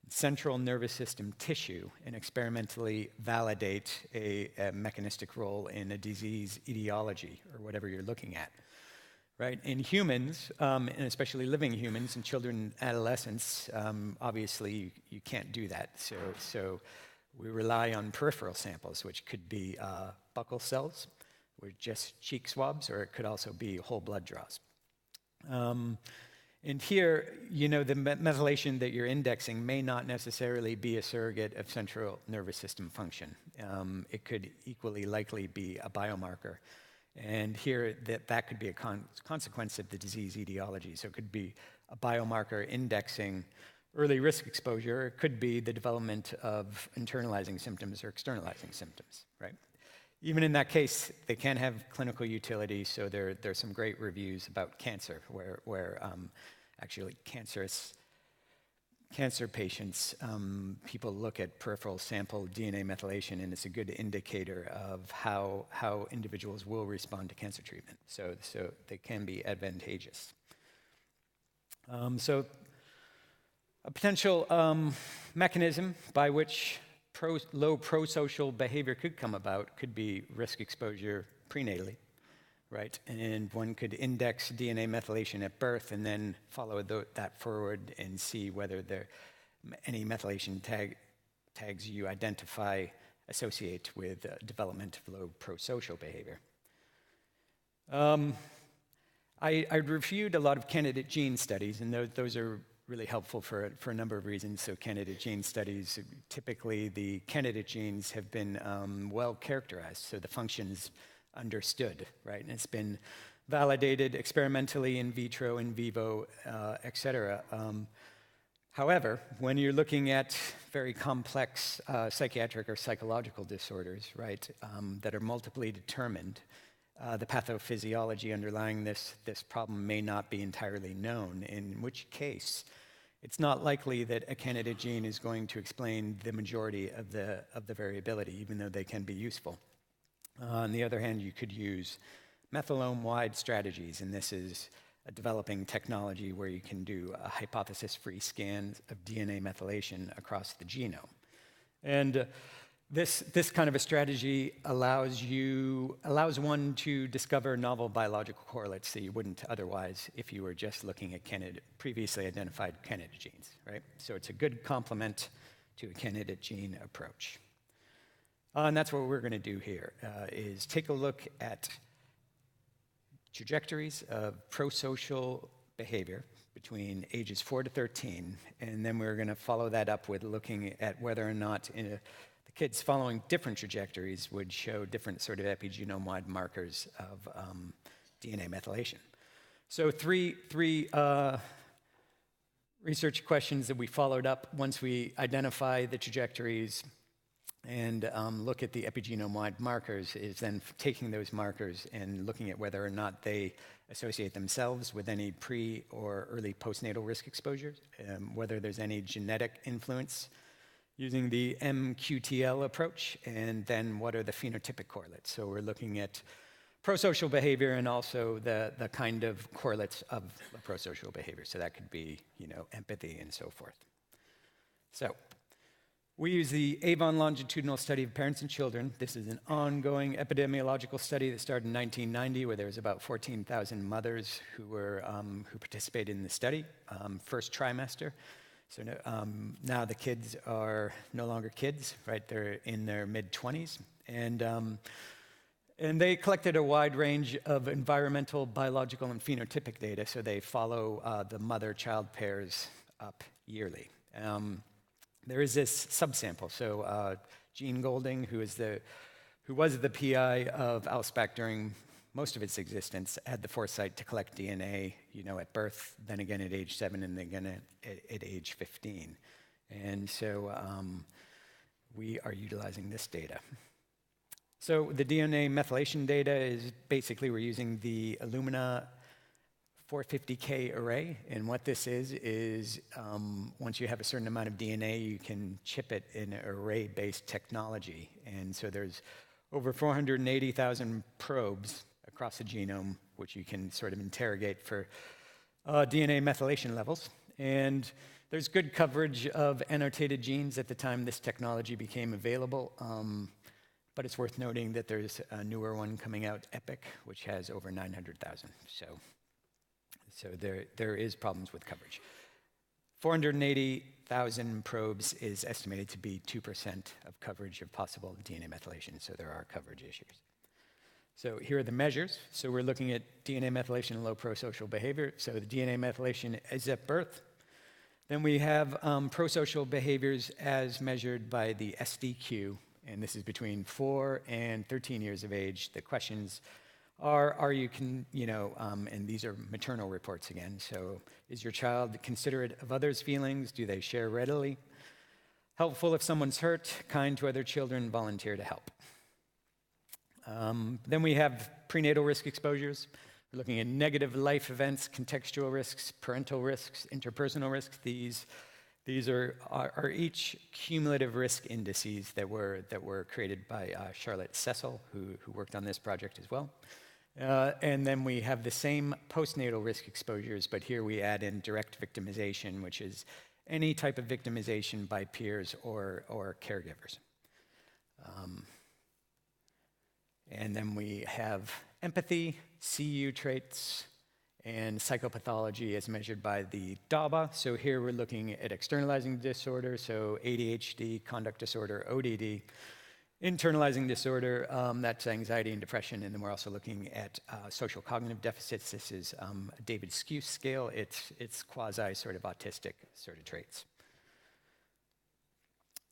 Speaker 3: central nervous system tissue and experimentally validate a mechanistic role in a disease etiology or whatever you're looking at, right? In humans, and especially living humans and children and adolescents, obviously you can't do that. So we rely on peripheral samples, which could be buccal cells or just cheek swabs, or it could also be whole blood draws. And here, the methylation that you're indexing may not necessarily be a surrogate of central nervous system function. It could equally likely be a biomarker. And here, that could be a consequence of the disease etiology. So it could be a biomarker indexing early risk exposure. It could be the development of internalizing symptoms or externalizing symptoms, right? Even in that case, they can have clinical utility. So there's some great reviews about cancer where actually cancer patients, people look at peripheral sample DNA methylation, and it's a good indicator of how individuals will respond to cancer treatment. So they can be advantageous. So a potential mechanism by which low prosocial behavior could come about could be risk exposure prenatally, right? And one could index DNA methylation at birth and then follow that forward and see whether any methylation tags you identify associate with development of low prosocial behavior. I reviewed a lot of candidate gene studies, and those are really helpful for a number of reasons. So candidate gene studies, typically the candidate genes have been well characterized, so the function's understood, right? And it's been validated experimentally in vitro, in vivo, et cetera. However, when you're looking at very complex psychiatric or psychological disorders, right, that are multiply determined, the pathophysiology underlying this problem may not be entirely known, in which case it's not likely that a candidate gene is going to explain the majority of the variability, even though they can be useful. On the other hand, you could use methylome-wide strategies, and this is a developing technology where you can do a hypothesis-free scans of DNA methylation across the genome. And this kind of a strategy allows one to discover novel biological correlates that you wouldn't otherwise if you were just looking at previously identified candidate genes, right? So it's a good complement to a candidate gene approach. And that's what we're going to do here, is take a look at trajectories of prosocial behavior between ages 4 to 13, and then we're going to follow that up with looking at whether or not the kids following different trajectories would show different sort of epigenome-wide markers of DNA methylation. So three research questions that we followed up once we identify the trajectories and look at the epigenome-wide markers is then taking those markers and looking at whether or not they associate themselves with any pre or early postnatal risk exposures, whether there's any genetic influence using the MQTL approach, and then what are the phenotypic correlates. So we're looking at prosocial behavior and also the kind of correlates of prosocial behavior. So that could be, empathy and so forth. So we use the Avon longitudinal study of parents and children. This is an ongoing epidemiological study that started in 1990, where there was about 14,000 mothers who participated in the study, first trimester. So now the kids are no longer kids, right? They're in their mid-20s, and they collected a wide range of environmental, biological, and phenotypic data. So they follow the mother-child pairs up yearly. There is this subsample. So Gene Golding, who was the PI of Alspach during most of its existence, had the foresight to collect DNA, at birth, then again at age 7, and then again at age 15. And so we are utilizing this data. So the DNA methylation data is basically we're using the Illumina 450K array, and what this is once you have a certain amount of DNA, you can chip it in an array-based technology. And so there's over 480,000 probes across the genome, which you can sort of interrogate for DNA methylation levels. And there's good coverage of annotated genes at the time this technology became available, but it's worth noting that there's a newer one coming out, Epic, which has over 900,000. So there is problems with coverage. 480,000 probes is estimated to be 2% of coverage of possible DNA methylation, so there are coverage issues. So here are the measures. So we're looking at DNA methylation and low prosocial behavior. So the DNA methylation is at birth. Then we have prosocial behaviors as measured by the SDQ, and this is between 4 and 13 years of age. The questions are you and these are maternal reports again. So is your child considerate of others' feelings? Do they share readily? Helpful if someone's hurt, kind to other children, volunteer to help. Then we have prenatal risk exposures. We're looking at negative life events, contextual risks, parental risks, interpersonal risks. These are each cumulative risk indices that were created by Charlotte Cecil, who worked on this project as well. And then we have the same postnatal risk exposures, but here we add in direct victimization, which is any type of victimization by peers or caregivers. And then we have empathy, CU traits, and psychopathology as measured by the DABA. So here we're looking at externalizing disorder, so ADHD, conduct disorder, ODD. Internalizing disorder, that's anxiety and depression, and then we're also looking at social cognitive deficits. This is a David Skew scale. It's quasi sort of autistic sort of traits.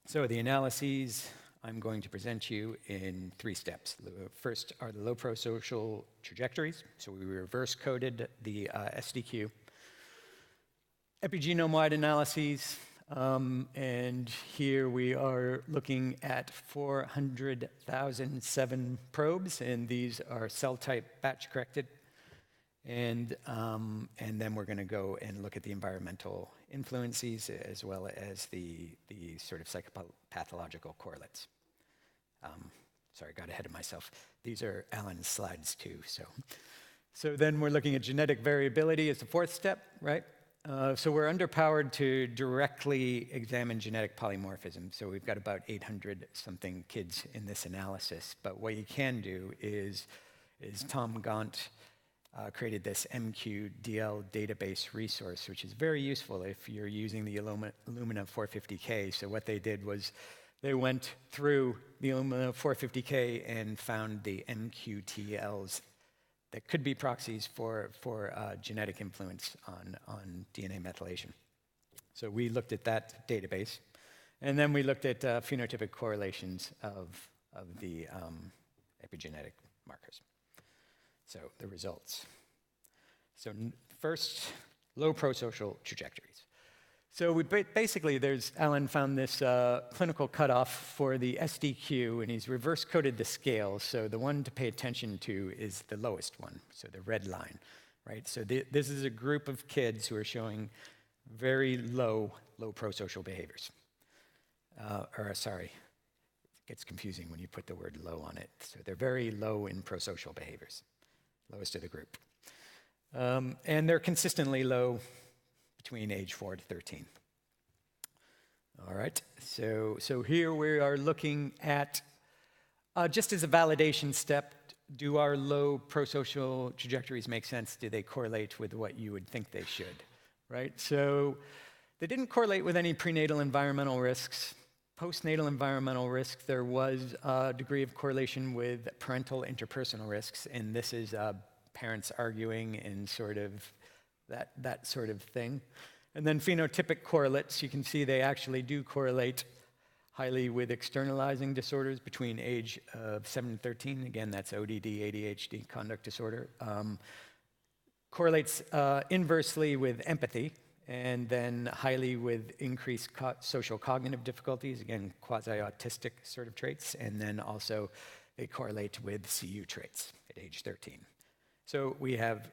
Speaker 3: So the analyses I'm going to present you in 3 steps. The first are the low prosocial trajectories. So we reverse coded the SDQ. epigenome-wide analyses. And here we are looking at 400,007 probes, and these are cell type batch corrected. And then we're going to go and look at the environmental influences as well as the sort of psychopathological correlates. Sorry, got ahead of myself. These are Alan's slides too. So then we're looking at genetic variability as the fourth step, right? So we're underpowered to directly examine genetic polymorphism. So we've got about 800 something kids in this analysis. But what you can do is Tom Gaunt created this MQDL database resource, which is very useful if you're using the Illumina 450K. So what they did was they went through the Illumina 450K and found the MQTLs that could be proxies for genetic influence on DNA methylation. So we looked at that database, and then we looked at phenotypic correlations of the epigenetic markers. So the results. So first, low prosocial trajectories. So we basically, Alan found this clinical cutoff for the SDQ, and he's reverse coded the scale. So the one to pay attention to is the lowest one, so the red line, right? So this is a group of kids who are showing very low prosocial behaviors. Sorry, it gets confusing when you put the word low on it. So they're very low in prosocial behaviors, lowest of the group. And they're consistently low between age 4 to 13. All right, so here we are looking at, just as a validation step, do our low prosocial trajectories make sense? Do they correlate with what you would think they should, right? So they didn't correlate with any prenatal environmental risks. Postnatal environmental risks, there was a degree of correlation with parental interpersonal risks, and this is parents arguing and sort of that sort of thing. And then phenotypic correlates, you can see they actually do correlate highly with externalizing disorders between age of 7 and 13. Again, that's ODD, ADHD, conduct disorder. Correlates inversely with empathy, and then highly with increased social cognitive difficulties, again, quasi-autistic sort of traits, and then also they correlate with CU traits at age 13. So we have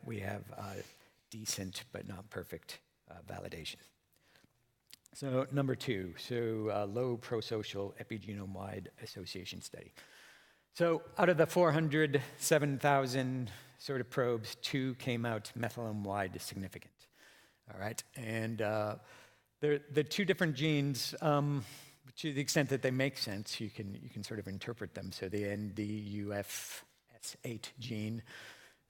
Speaker 3: decent but not perfect validation. So number 2, low prosocial epigenome-wide association study. So out of the 407,000 sort of probes, 2 came out methylome-wide significant. All right, and the 2 different genes, to the extent that they make sense, you can sort of interpret them. So the NDUFS8 gene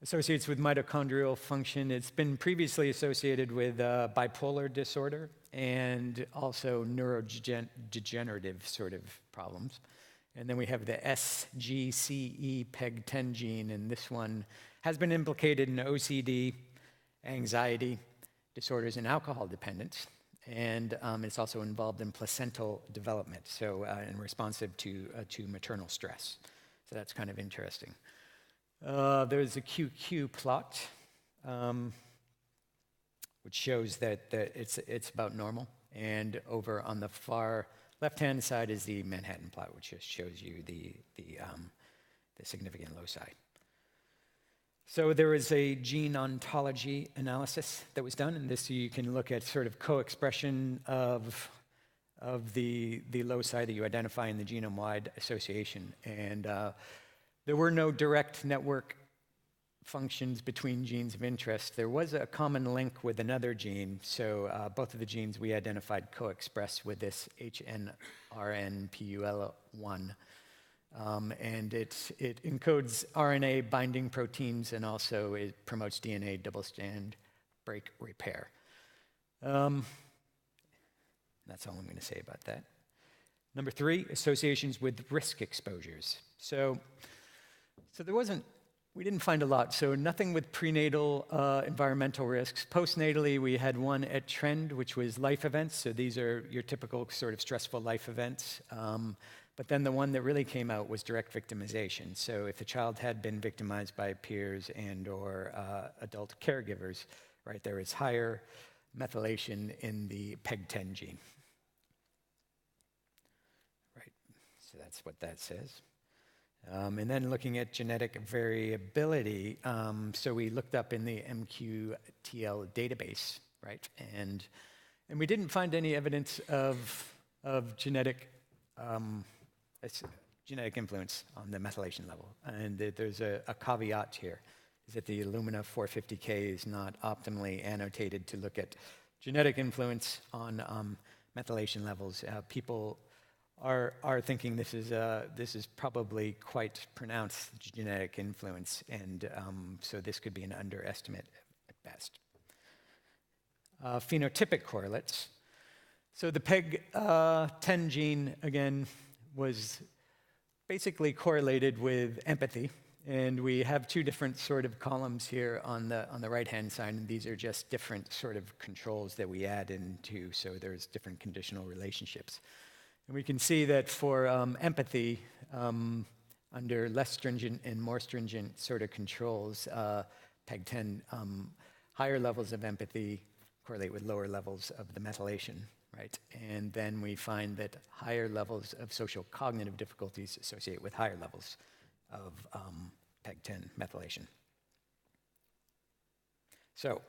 Speaker 3: associates with mitochondrial function. It's been previously associated with bipolar disorder and also neurodegenerative sort of problems. And then we have the SGCE PEG10 gene, and this one has been implicated in OCD, anxiety disorders, and alcohol dependence. And it's also involved in placental development, so and responsive to maternal stress. So that's kind of interesting. There's a QQ plot, which shows that it's about normal. And over on the far left-hand side is the Manhattan plot, which just shows you the significant loci. So there was a gene ontology analysis that was done, and this you can look at sort of co-expression of the loci that you identify in the genome-wide association. And there were no direct network functions between genes of interest. There was a common link with another gene, so both of the genes we identified co-express with this HNRNPUL1. And it encodes RNA binding proteins, and also it promotes DNA double-strand break repair. That's all I'm going to say about that. Number 3, associations with risk exposures. So we didn't find a lot. So nothing with prenatal environmental risks. Postnatally, we had one at trend, which was life events. So these are your typical sort of stressful life events. But then the one that really came out was direct victimization. So if the child had been victimized by peers and or adult caregivers, right, there is higher methylation in the PEG10 gene. Right, so that's what that says. And then looking at genetic variability, so we looked up in the MQTL database, right? And we didn't find any evidence of genetic influence on the methylation level. And there's a caveat here, is that the Illumina 450K is not optimally annotated to look at genetic influence on methylation levels. People are thinking this is probably quite pronounced genetic influence, and so this could be an underestimate at best. Phenotypic correlates. So the PEG10 gene, again, was basically correlated with empathy, and we have two different sort of columns here on the right-hand side, and these are just different sort of controls that we add into, so there's different conditional relationships. And we can see that for empathy, under less stringent and more stringent sort of controls, PEG10, higher levels of empathy correlate with lower levels of the methylation, right? And then we find that higher levels of social cognitive difficulties associate with higher levels of PEG10 methylation. So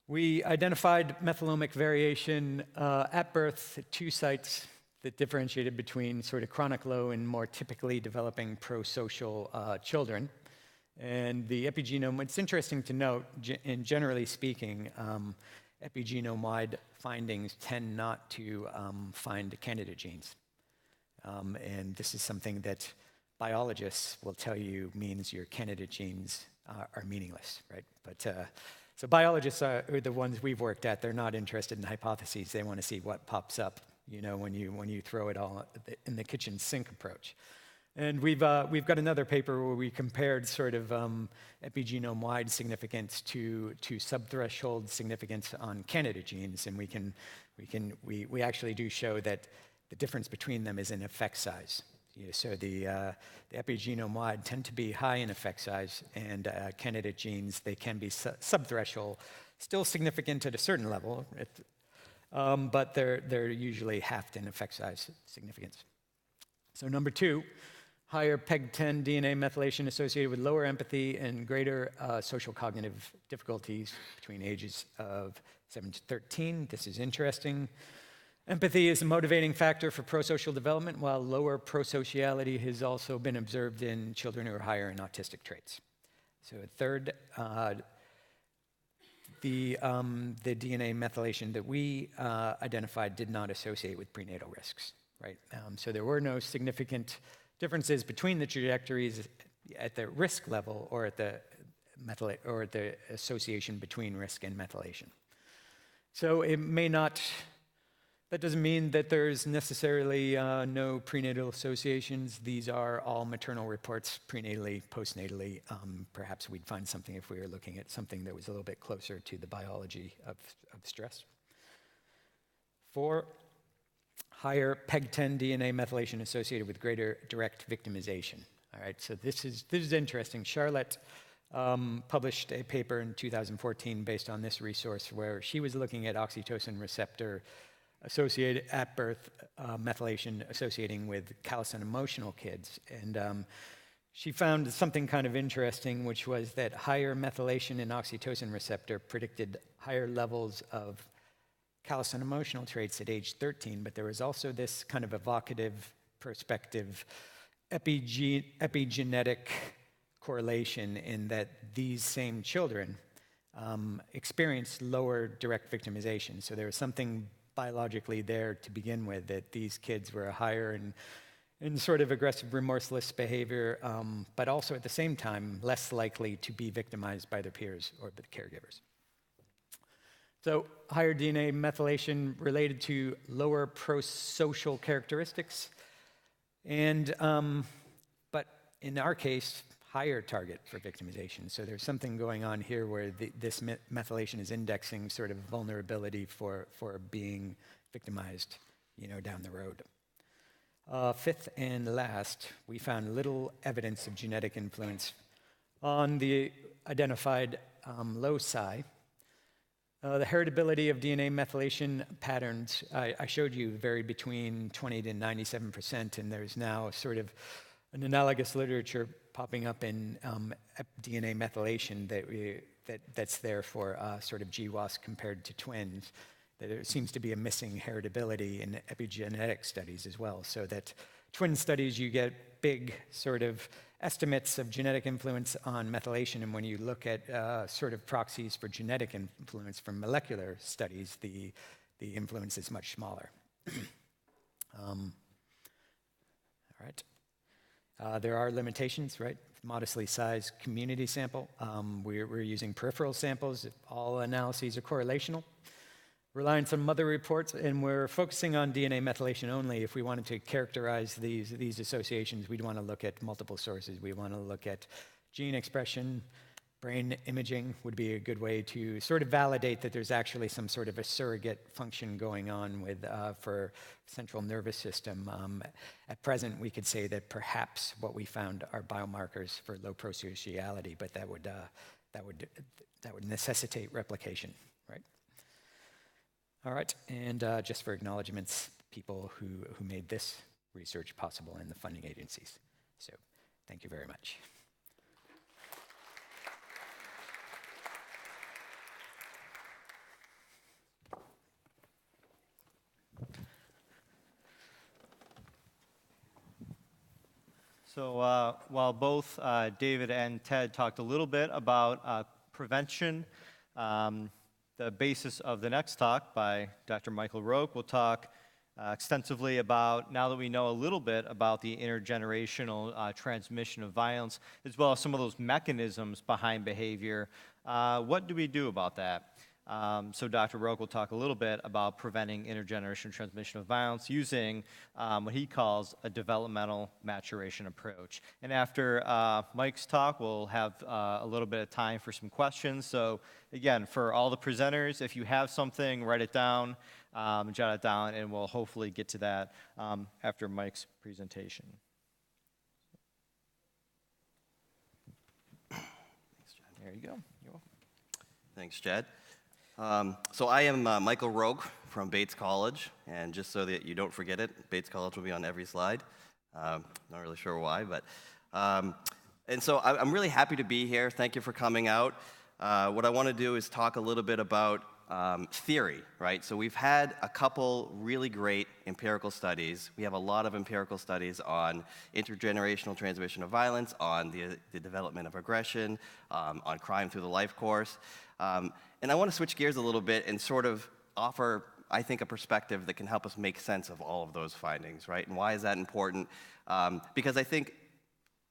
Speaker 3: we identified methylomic variation at birth at 2 sites that differentiated between sort of chronic low and more typically developing prosocial children. And the epigenome, it's interesting to note, and generally speaking, epigenome-wide findings tend not to find candidate genes. And this is something that biologists will tell you means your candidate genes are meaningless, right? But so biologists are the ones we've worked at. They're not interested in hypotheses. They want to see what pops up, you know, when you throw it all in the kitchen sink approach. And we've got another paper where we compared sort of epigenome-wide significance to subthreshold significance on candidate genes, and we actually do show that the difference between them is in effect size. So the epigenome-wide tend to be high in effect size, and candidate genes, they can be subthreshold, still significant at a certain level, but they're usually halved in effect size significance. So number 2, higher PEG10 DNA methylation associated with lower empathy and greater social cognitive difficulties between ages of 7 to 13. This is interesting. Empathy is a motivating factor for prosocial development, while lower prosociality has also been observed in children who are higher in autistic traits. So third, the DNA methylation that we identified did not associate with prenatal risks, right? So there were no significant differences between the trajectories at the risk level or at the association between risk and methylation. So it may not. That doesn't mean that there's necessarily no prenatal associations. These are all maternal reports, prenatally, postnatally. Perhaps we'd find something if we were looking at something that was a little bit closer to the biology of stress. 4, higher PEG10 DNA methylation associated with greater direct victimization. All right, so this is interesting. Charlotte published a paper in 2014 based on this resource where she was looking at oxytocin receptor associated at birth methylation associating with callous and emotional kids. And she found something kind of interesting, which was that higher methylation in oxytocin receptor predicted higher levels of callous and emotional traits at age 13, but there was also this kind of evocative, prospective, epigenetic correlation in that these same children experienced lower direct victimization. So there was something biologically there to begin with, that these kids were higher in sort of aggressive, remorseless behavior, but also at the same time less likely to be victimized by their peers or the caregivers. So higher DNA methylation related to lower prosocial characteristics, and but in our case, higher target for victimization. So there's something going on here where this methylation is indexing sort of vulnerability for being victimized, you know, down the road. 5th and last, we found little evidence of genetic influence on the identified loci The heritability of DNA methylation patterns, I showed you, varied between 20 to 97%, and there's now sort of an analogous literature popping up in DNA methylation that's there for sort of GWAS compared to twins. That there seems to be a missing heritability in epigenetic studies as well, so that twin studies, you get big sort of estimates of genetic influence on methylation, and when you look at sort of proxies for genetic influence from molecular studies, the influence is much smaller. All right. There are limitations, right? Modestly sized community sample. We're using peripheral samples. All analyses are correlational. Relying on mother reports, and we're focusing on DNA methylation only. If we wanted to characterize these associations, we'd want to look at multiple sources. We want to look at gene expression. Brain imaging would be a good way to sort of validate that there's actually some sort of a surrogate function going on with for central nervous system. At present, we could say that perhaps what we found are biomarkers for low prosociality, but that would necessitate replication, right? All right, and just for acknowledgements, people who made this research possible and the funding agencies. So thank you very much.
Speaker 1: So while both David and Ted talked a little bit about prevention, the basis of the next talk by Dr. Michael Rocque will talk extensively about, now that we know a little bit about the intergenerational transmission of violence, as well as some of those mechanisms behind behavior, what do we do about that? So Dr. Rocque will talk a little bit about preventing intergenerational transmission of violence using what he calls a developmental maturation approach. And after Mike's talk, we'll have a little bit of time for some questions. So again, for all the presenters, if you have something, write it down, jot it down, and we'll hopefully get to that after Mike's presentation.
Speaker 4: Thanks, Chad.
Speaker 1: There you go. You're welcome.
Speaker 4: Thanks, Chad. So I am Michael Rocque from Bates College, and just so that you don't forget it, Bates College will be on every slide. Not really sure why, but and so I'm really happy to be here. Thank you for coming out. What I want to do is talk a little bit about theory, right? So we've had a couple really great empirical studies. We have a lot of empirical studies on intergenerational transmission of violence, on the development of aggression, on crime through the life course. And I want to switch gears a little bit and sort of offer, I think, a perspective that can help us make sense of all of those findings, right? And why is that important? Because I think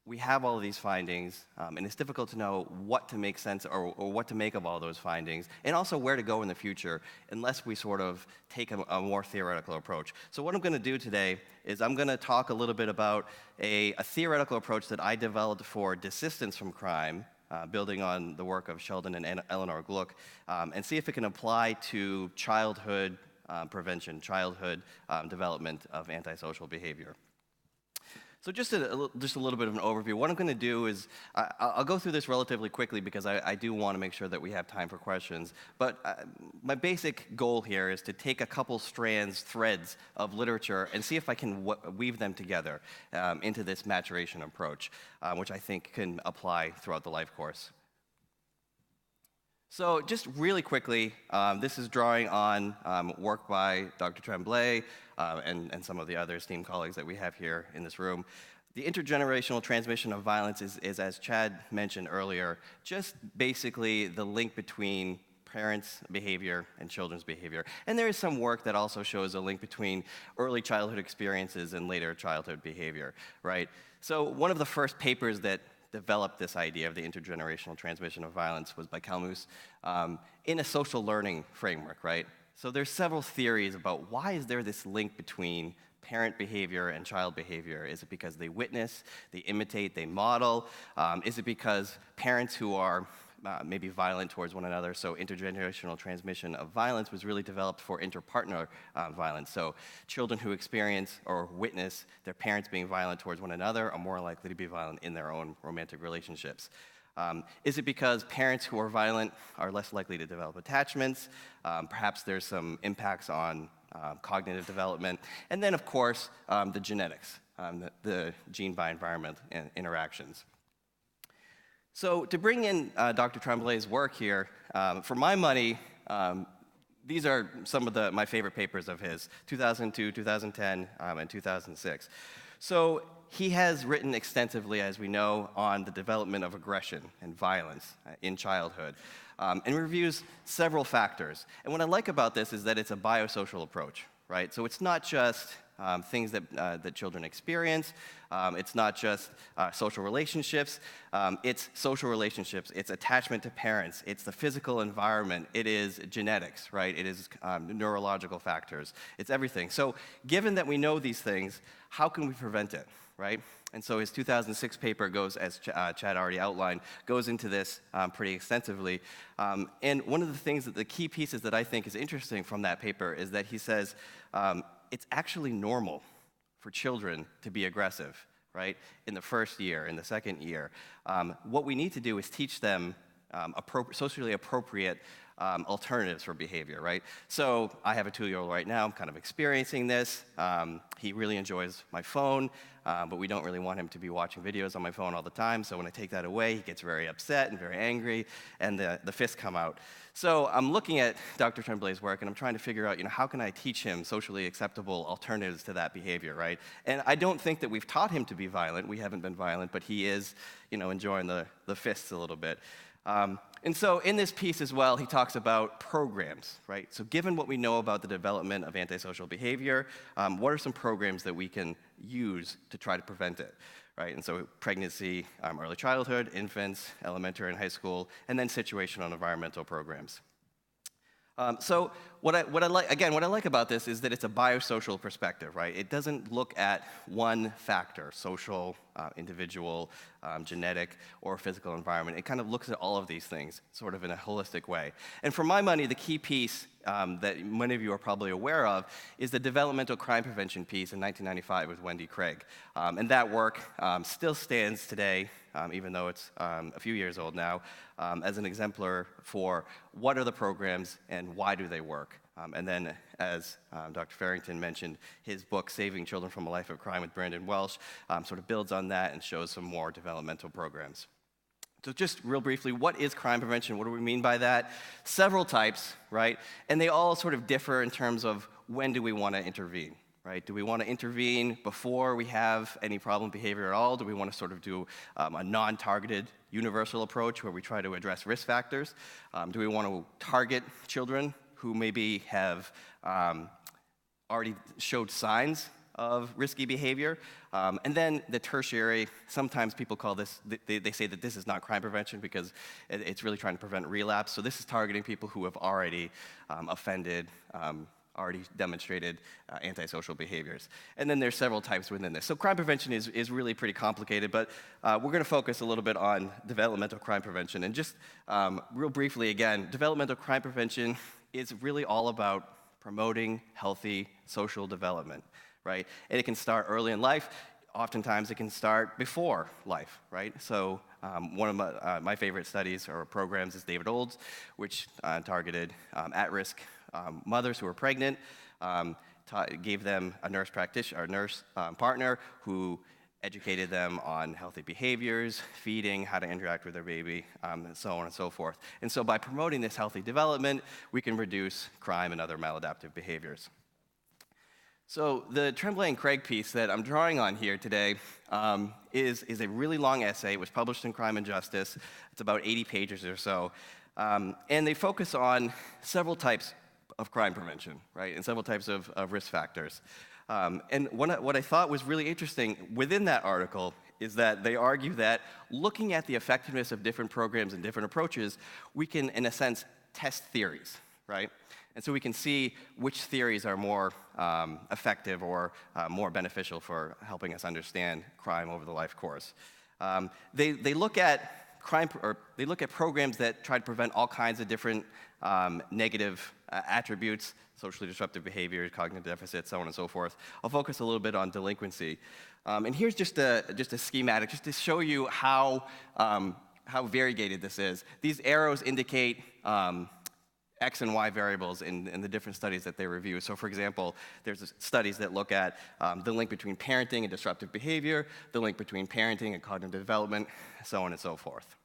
Speaker 4: we have all of these findings, and it's difficult to know what to make sense or what to make of all those findings, and also where to go in the future, unless we sort of take a more theoretical approach. So what I'm going to do today is I'm going to talk a little bit about a theoretical approach that I developed for desistance from crime, building on the work of Sheldon and Eleanor Gluck, and see if it can apply to childhood prevention, childhood development of antisocial behavior. So just a little bit of an overview. What I'm going to do is, I'll go through this relatively quickly because I do want to make sure that we have time for questions. But my basic goal here is to take a couple threads of literature and see if I can weave them together into this maturation approach, which I think can apply throughout the life course. So just really quickly, this is drawing on work by Dr. Tremblay and some of the other esteemed colleagues that we have here in this room. The intergenerational transmission of violence is, as Chad mentioned earlier, just basically the link between parents' behavior and children's behavior. And there is some work that also shows a link between early childhood experiences and later childhood behavior, right? So one of the first papers that developed this idea of the intergenerational transmission of violence was by Kalmus in a social learning framework, right? So there's several theories about why is there this link between parent behavior and child behavior. Is it because they witness, they imitate, they model? Is it because parents who are maybe violent towards one another. So intergenerational transmission of violence was really developed for interpartner violence. So children who experience or witness their parents being violent towards one another are more likely to be violent in their own romantic relationships. Is it because parents who are violent are less likely to develop attachments? Perhaps there's some impacts on cognitive development. And then, of course, the genetics, the gene by environment interactions. So to bring in Dr. Tremblay's work here, for my money, these are some of my favorite papers of his, 2002, 2010, and 2006. So he has written extensively, as we know, on the development of aggression and violence in childhood, and reviews several factors. And what I like about this is that it's a biosocial approach, right? So it's not just things that children experience. It's not just social relationships. It's social relationships. It's attachment to parents. It's the physical environment. It is genetics, right? It is neurological factors. It's everything. So given that we know these things, how can we prevent it, right? And so his 2006 paper goes, as Chad already outlined, goes into this pretty extensively. And one of the things the key pieces that I think is interesting from that paper is that he says, it's actually normal for children to be aggressive, right? In the first year, in the second year. What we need to do is teach them socially appropriate alternatives for behavior, right? So I have a 2-year-old right now. I'm kind of experiencing this. He really enjoys my phone, but we don't really want him to be watching videos on my phone all the time. So when I take that away, he gets very upset and very angry, and the fists come out. So I'm looking at Dr. Tremblay's work, and I'm trying to figure out, how can I teach him socially acceptable alternatives to that behavior, right? And I don't think that we've taught him to be violent. We haven't been violent, but he is, enjoying the fists a little bit. And so in this piece as well, he talks about programs, right? So given what we know about the development of antisocial behavior, what are some programs that we can use to try to prevent it, right? And so pregnancy, early childhood, infants, elementary and high school, and then situational and environmental programs. So what I like about this is that it's a biosocial perspective, right? It doesn't look at one factor, social, individual, genetic, or physical environment. It kind of looks at all of these things sort of in a holistic way. And for my money, the key piece that many of you are probably aware of is the developmental crime prevention piece in 1995 with Wendy Craig. And that work still stands today, even though it's a few years old now, as an exemplar for what are the programs and why do they work. And then, as Dr. Farrington mentioned, his book, Saving Children from a Life of Crime with Brandon Welsh, sort of builds on that and shows some more developmental programs. So just real briefly, what is crime prevention? What do we mean by that? Several types, right? And they all sort of differ in terms of when do we want to intervene, right? Do we want to intervene before we have any problem behavior at all? Do we want to sort of do a non-targeted universal approach where we try to address risk factors? Do we want to target children who maybe have already showed signs of risky behavior? And then the tertiary, sometimes people call this, they say that this is not crime prevention because it's really trying to prevent relapse. So this is targeting people who have already offended, already demonstrated antisocial behaviors. And then there's several types within this. So crime prevention is really pretty complicated, but we're going to focus a little bit on developmental crime prevention. And just real briefly again, developmental crime prevention is really all about promoting healthy social development, right? And it can start early in life. Oftentimes it can start before life, right? So one of my favorite studies or programs is David Old's, which targeted at-risk mothers who were pregnant, gave them a nurse practitioner or nurse partner who educated them on healthy behaviors, feeding, how to interact with their baby, and so on and so forth. And so by promoting this healthy development, we can reduce crime and other maladaptive behaviors. So the Tremblay and Craig piece that I'm drawing on here today is a really long essay. It was published in Crime and Justice. It's about 80 pages or so. And they focus on several types of crime prevention, right, and several types of risk factors. And what I thought was really interesting within that article is that they argue that looking at the effectiveness of different programs and different approaches, we can, in a sense, test theories, right? And so we can see which theories are more effective or more beneficial for helping us understand crime over the life course. They look at they look at programs that try to prevent all kinds of different negative attributes, socially disruptive behaviors, cognitive deficits, so on and so forth. I'll focus a little bit on delinquency. And here's just a schematic, just to show you how variegated this is. These arrows indicate X and Y variables in the different studies that they review. So for example, there's studies that look at the link between parenting and disruptive behavior, the link between parenting and cognitive development, so on and so forth.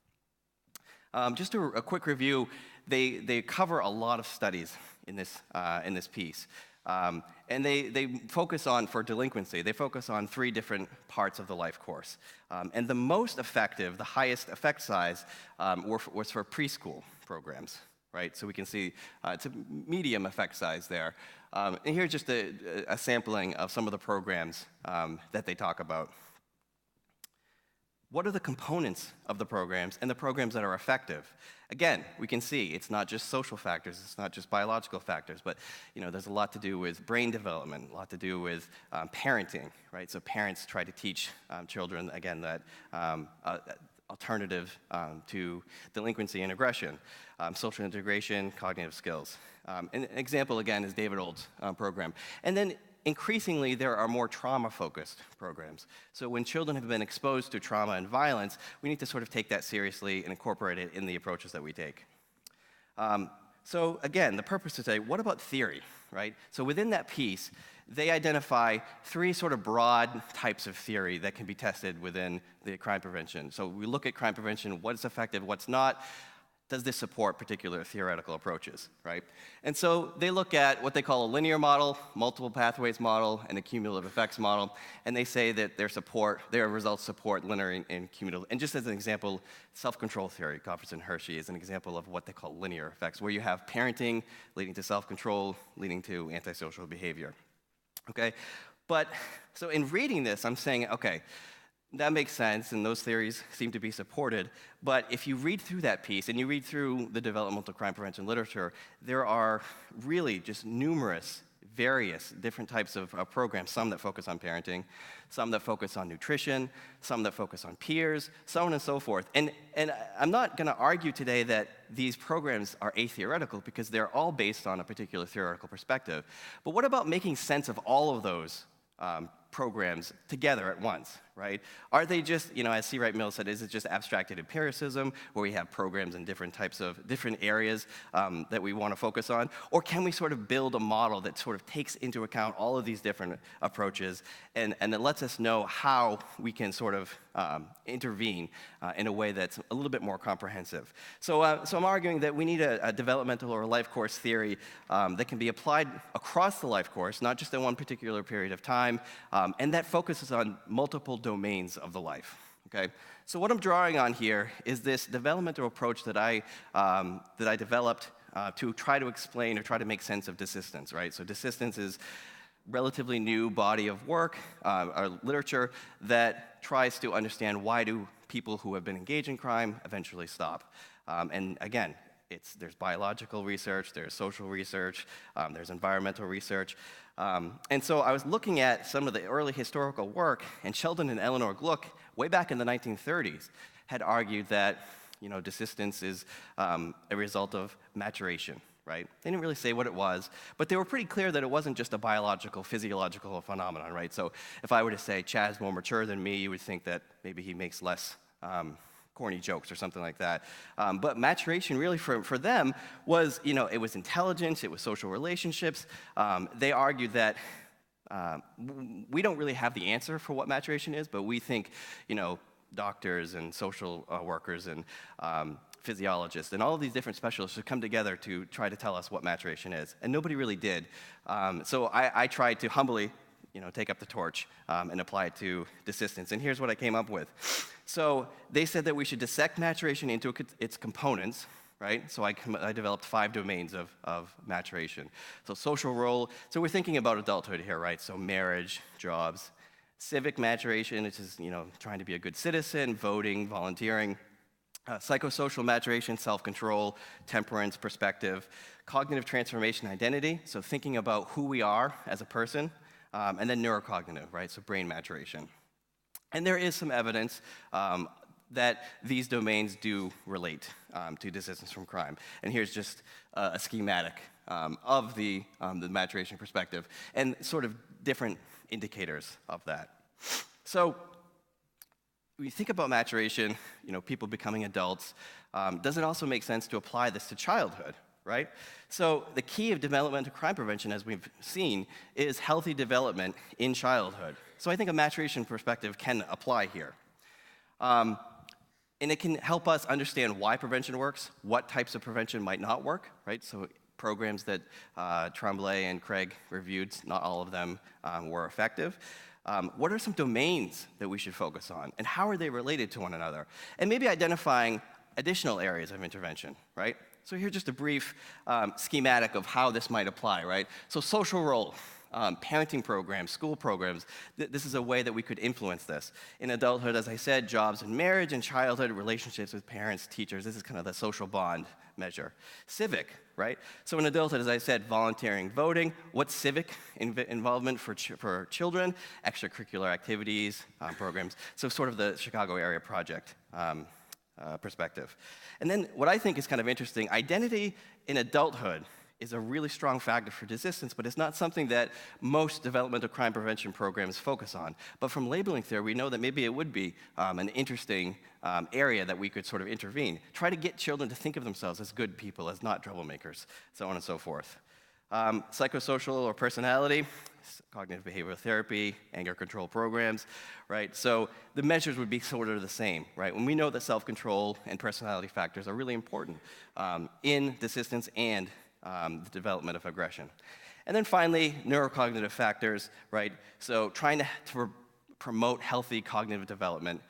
Speaker 4: Just a quick review, they cover a lot of studies in this piece. And they focus on, for delinquency, they focus on 3 different parts of the life course. And the most effective, the highest effect size, was for preschool programs, right? So we can see it's a medium effect size there. And here's just a sampling of some of the programs that they talk about. What are the components of the programs and the programs that are effective? Again, we can see it's not just social factors, it's not just biological factors, but there's a lot to do with brain development, a lot to do with parenting, right? So parents try to teach children, again, that alternative to delinquency and aggression, social integration, cognitive skills. An example, again, is David Old's program. And then increasingly, there are more trauma-focused programs. So when children have been exposed to trauma and violence, we need to sort of take that seriously and incorporate it in the approaches that we take. So again, the purpose is to say, what about theory, right? So within that piece, they identify 3 sort of broad types of theory that can be tested within the crime prevention. So we look at crime prevention, what's effective, what's not. Does this support particular theoretical approaches, right? And so they look at what they call a linear model, multiple pathways model, and a cumulative effects model, and they say that their results support linear and cumulative. And just as an example, self-control theory, Goffers and Hershey, is an example of what they call linear effects, where you have parenting leading to self-control, leading to antisocial behavior, okay? But, so in reading this, I'm saying, okay, that makes sense, and those theories seem to be supported. But if you read through that piece, and you read through the developmental crime prevention literature, there are really just numerous, various different types of programs, some that focus on parenting, some that focus on nutrition, some that focus on peers, so on and so forth. And I'm not going to argue today that these programs are atheoretical, because they're all based on a particular theoretical perspective. But what about making sense of all of those programs together at once, right? Are they just, as C. Wright Mills said, is it just abstracted empiricism, where we have programs in different areas that we want to focus on? Or can we sort of build a model that sort of takes into account all of these different approaches, and that lets us know how we can sort of intervene in a way that's a little bit more comprehensive? So I'm arguing that we need a developmental or a life course theory that can be applied across the life course, not just in one particular period of time, and that focuses on multiple domains of the life, okay? So what I'm drawing on here is this developmental approach that I developed to try to explain or try to make sense of desistance, right? So desistance is relatively new body of work or literature that tries to understand why do people who have been engaged in crime eventually stop. And again, there's biological research, there's social research, there's environmental research. And so I was looking at some of the early historical work, and Sheldon and Eleanor Gluck, way back in the 1930s, had argued that desistance is a result of maturation, right? They didn't really say what it was, but they were pretty clear that it wasn't just a biological, physiological phenomenon, right? So if I were to say Chad's more mature than me, you would think that maybe he makes less corny jokes or something like that. But maturation really for them was, it was intelligence, it was social relationships. They argued that we don't really have the answer for what maturation is, but we think, doctors and social workers and physiologists and all of these different specialists should come together to try to tell us what maturation is. And nobody really did. So I tried to humbly take up the torch and apply it to desistance. And here's what I came up with. So they said that we should dissect maturation into its components, right? So I developed 5 domains of maturation. So social role, so we're thinking about adulthood here, right? So marriage, jobs, civic maturation, which is, trying to be a good citizen, voting, volunteering, psychosocial maturation, self-control, temperance, perspective, cognitive transformation, identity, so thinking about who we are as a person, and then neurocognitive, right? So brain maturation. And there is some evidence that these domains do relate to desistance from crime. And here's just a schematic of the maturation perspective and sort of different indicators of that. So when you think about maturation, people becoming adults, does it also make sense to apply this to childhood, right? So the key of developmental crime prevention, as we've seen, is healthy development in childhood. So I think a maturation perspective can apply here. And it can help us understand why prevention works, what types of prevention might not work, right? So programs that Tremblay and Craig reviewed, not all of them were effective. What are some domains that we should focus on, and how are they related to one another? And maybe identifying additional areas of intervention, right? So here's just a brief schematic of how this might apply, right? So social role, parenting programs, school programs, this is a way that we could influence this. In adulthood, as I said, jobs and marriage, and childhood, relationships with parents, teachers, this is kind of the social bond measure. Civic, right? So in adulthood, as I said, volunteering, voting, what's civic involvement for children, extracurricular activities, programs, so sort of the Chicago area project perspective. And then what I think is kind of interesting, identity in adulthood is a really strong factor for desistance, but it's not something that most developmental crime prevention programs focus on. But from labeling theory, we know that maybe it would be an interesting area that we could sort of intervene. Try to get children to think of themselves as good people, as not troublemakers, so on and so forth. Psychosocial or personality, cognitive behavioral therapy, anger control programs, right? So the measures would be sort of the same, right? When we know that self-control and personality factors are really important in desistance and the development of aggression. And then finally, neurocognitive factors, right? So trying to promote healthy cognitive development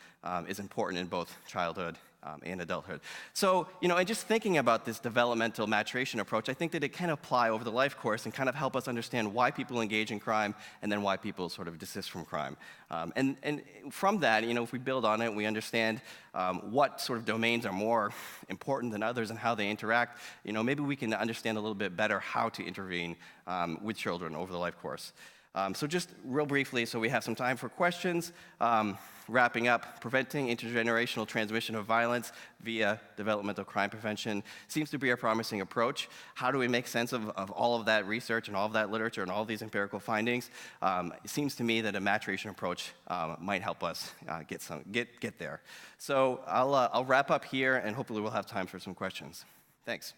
Speaker 4: is important in both childhood and adulthood. So, and just thinking about this developmental maturation approach, I think that it can apply over the life course and kind of help us understand why people engage in crime and then why people sort of desist from crime. And from that, if we build on it, we understand what sort of domains are more important than others and how they interact, maybe we can understand a little bit better how to intervene with children over the life course. So just real briefly, so we have some time for questions. Wrapping up, preventing intergenerational transmission of violence via developmental crime prevention seems to be a promising approach. How do we make sense of all of that research and all of that literature and all of these empirical findings? It seems to me that a maturation approach might help us get there. So I'll wrap up here, and hopefully we'll have time for some questions. Thanks.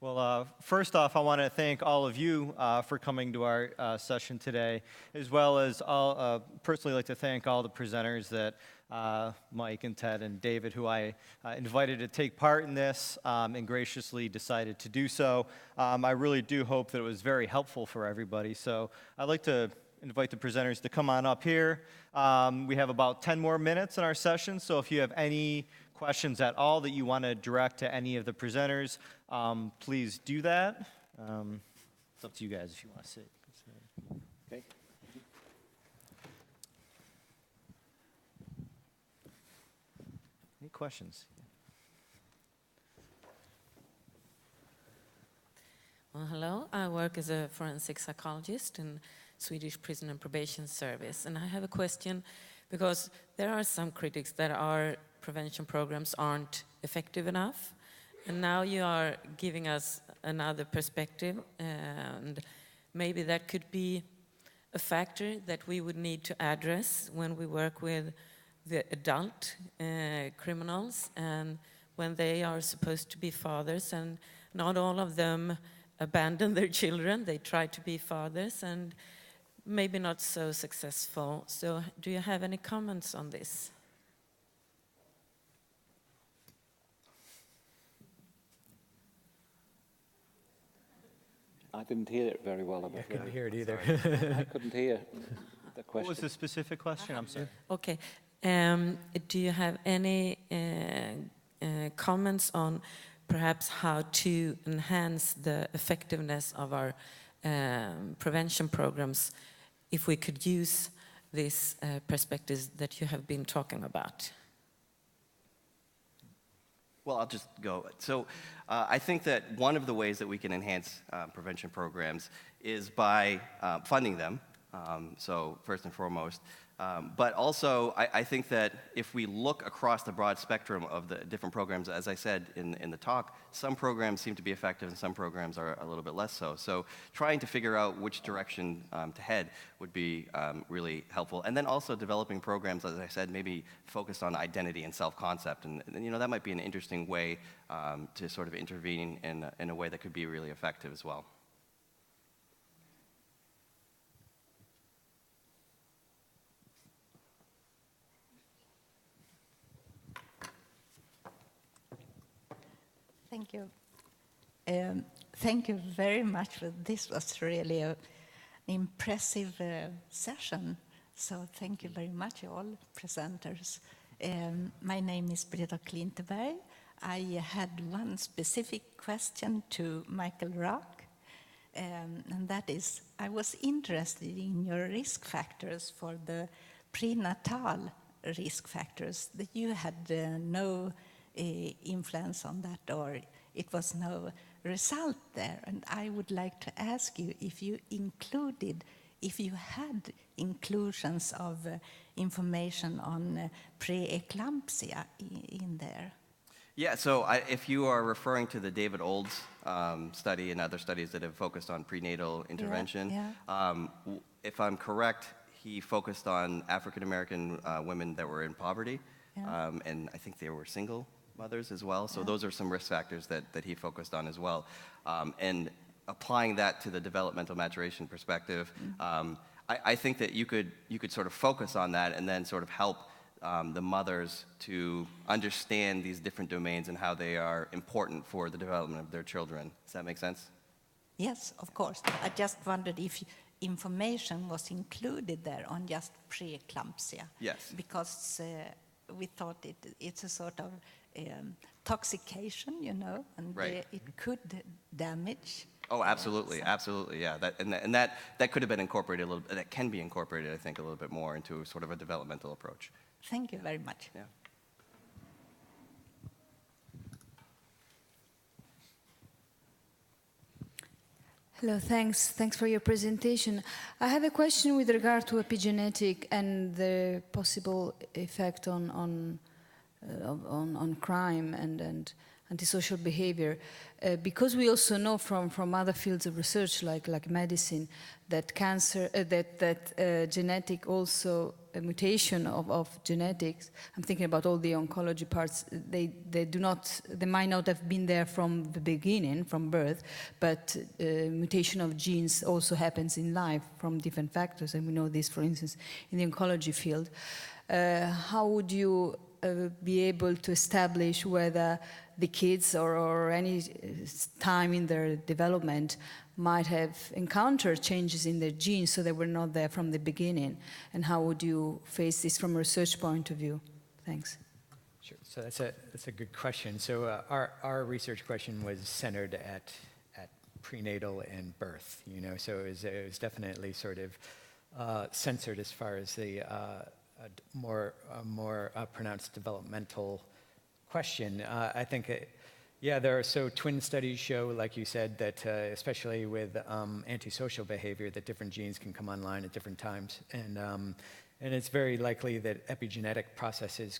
Speaker 1: Well, first off, I want to thank all of you for coming to our session today, as well as personally like to thank all the presenters that Mike and Ted and David, who I invited to take part in this and graciously decided to do so. I really do hope that it was very helpful for everybody. So I'd like to invite the presenters to come on up here. We have about 10 more minutes in our session, so if you have any questions at all that you want to direct to any of the presenters, please do that. It's up to you guys if you want to sit.
Speaker 2: Okay.
Speaker 1: Any questions?
Speaker 5: Well, hello. I work as a forensic psychologist in Swedish Prison and Probation Service, and I have a question because there are some critics that our prevention programs aren't effective enough, and now you are giving us another perspective, and maybe that could be a factor that we would need to address when we work with the adult criminals and when they are supposed to be fathers, and not all of them abandon their children. They try to be fathers and maybe not so successful. So do you have any comments on this?
Speaker 2: I didn't hear it very well.
Speaker 3: I couldn't hear it either.
Speaker 2: I couldn't hear the question.
Speaker 1: What was the specific question? I'm sorry.
Speaker 5: Okay. Do you have any comments on perhaps how to enhance the effectiveness of our prevention programs if we could use these perspectives that you have been talking about?
Speaker 4: Well, I'll just go. So I think that one of the ways that we can enhance prevention programs is by funding them, so first and foremost. But also, I think that if we look across the broad spectrum of the different programs, as I said in the talk, some programs seem to be effective and some programs are a little bit less so. So trying to figure out which direction to head would be really helpful. And then also developing programs, as I said, maybe focused on identity and self-concept. And you know, that might be an interesting way to sort of intervene in a way that could be really effective as well.
Speaker 6: Thank you. Thank you very much. This was really an impressive session. So thank you very much, all presenters. My name is Britta Klinteberg. I had one specific question to Michael Rocque, and that is, I was interested in your risk factors for the prenatal risk factors, that you had no influence on that, or it was no result there. And I would like to ask you if you had inclusions of information on preeclampsia in there.
Speaker 4: Yeah, so if you are referring to the David Olds study and other studies that have focused on prenatal intervention, if I'm correct, he focused on African American women that were in poverty, and I think they were single mothers as well. So those are some risk factors that he focused on as well. And applying that to the developmental maturation perspective, I think that you could sort of focus on that and then sort of help the mothers to understand these different domains and how they are important for the development of their children. Does that make sense?
Speaker 6: Yes, of course. I just wondered if information was included there on just preeclampsia.
Speaker 4: Yes.
Speaker 6: Because we thought it's a sort of toxication, you know, and it could damage.
Speaker 4: Oh, absolutely, absolutely, yeah. That could have been incorporated a little bit. That can be incorporated, I think, a little bit more into sort of a developmental approach.
Speaker 6: Thank you very much.
Speaker 4: Yeah.
Speaker 7: Hello, thanks. Thanks for your presentation. I have a question with regard to epigenetic and the possible effect on crime and antisocial behavior, because we also know from other fields of research like medicine that cancer genetic also a mutation of genetics. I'm thinking about all the oncology parts. They might not have been there from the beginning, from birth, but mutation of genes also happens in life from different factors, and we know this, for instance, in the oncology field. How would you be able to establish whether the kids or any time in their development might have encountered changes in their genes so they were not there from the beginning? And how would you face this from a research point of view? Thanks.
Speaker 3: Sure. So that's a good question. So our research question was centered at prenatal and birth, you know, so it was definitely sort of censored as far as the more pronounced developmental question. I think, so twin studies show, like you said, that especially with antisocial behavior, that different genes can come online at different times, and it's very likely that epigenetic processes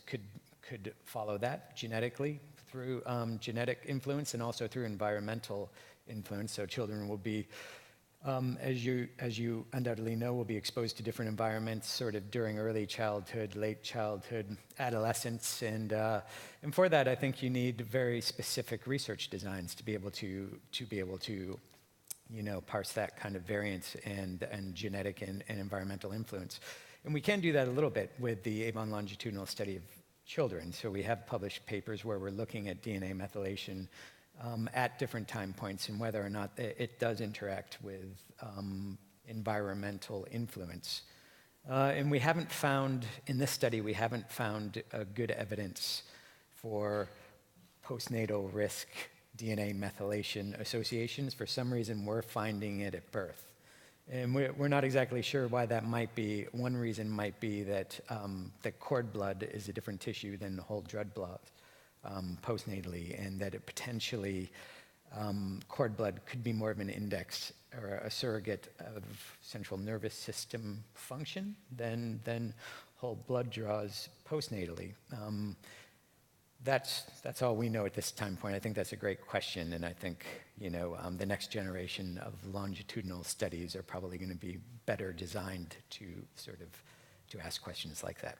Speaker 3: could follow that genetically through genetic influence and also through environmental influence. So children will be, as you undoubtedly know, will be exposed to different environments sort of during early childhood, late childhood, adolescence, and for that I think you need very specific research designs to be able to you know, parse that kind of variance and genetic and environmental influence. And we can do that a little bit with the Avon longitudinal study of children. So we have published papers where we're looking at DNA methylation at different time points and whether or not it does interact with environmental influence. And we haven't found, in this study, we haven't found good evidence for postnatal risk DNA methylation associations. For some reason, we're finding it at birth. And we're not exactly sure why that might be. One reason might be that cord blood is a different tissue than whole blood. postnatally, and that it potentially cord blood could be more of an index or a surrogate of central nervous system function than whole blood draws postnatally. That's all we know at this time point. I think that's a great question, and I think the next generation of longitudinal studies are probably going to be better designed to to ask questions like that.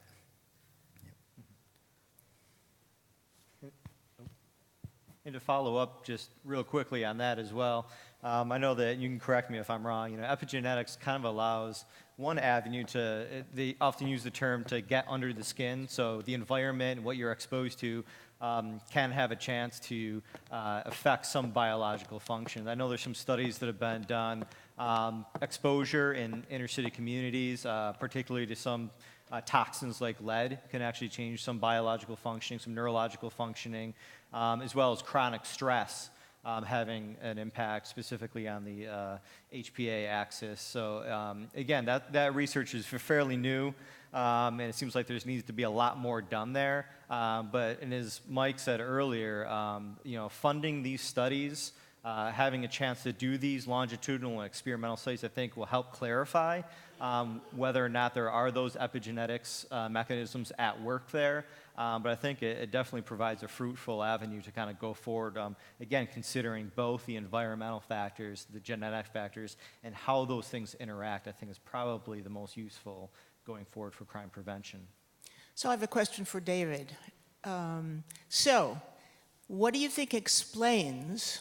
Speaker 1: And to follow up just real quickly on that as well, I know that you can correct me if I'm wrong. Epigenetics kind of allows one avenue to, they often use the term to get under the skin. So the environment and what you're exposed to can have a chance to affect some biological function. I know there's some studies that have been done, exposure in inner city communities, particularly to some toxins like lead, can actually change some biological functioning, some neurological functioning, as well as chronic stress having an impact specifically on the HPA axis. So again, that research is fairly new, and it seems like there needs to be a lot more done there. But and as Mike said earlier, funding these studies, having a chance to do these longitudinal and experimental studies, I think will help clarify whether or not there are those epigenetics mechanisms at work there. But I think it definitely provides a fruitful avenue to kind of go forward, again, considering both the environmental factors, the genetic factors, and how those things interact, I think is probably the most useful going forward for crime prevention.
Speaker 8: So I have a question for David. So what do you think explains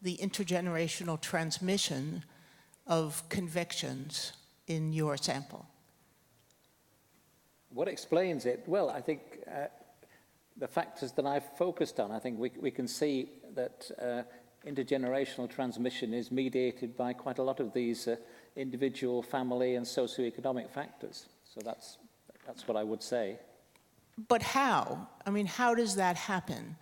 Speaker 8: the intergenerational transmission of convictions in your sample?
Speaker 2: What explains it? Well, I think the factors that I've focused on, I think we can see that intergenerational transmission is mediated by quite a lot of these individual, family, and socioeconomic factors. So that's what I would say.
Speaker 8: But how? I mean, how does that happen?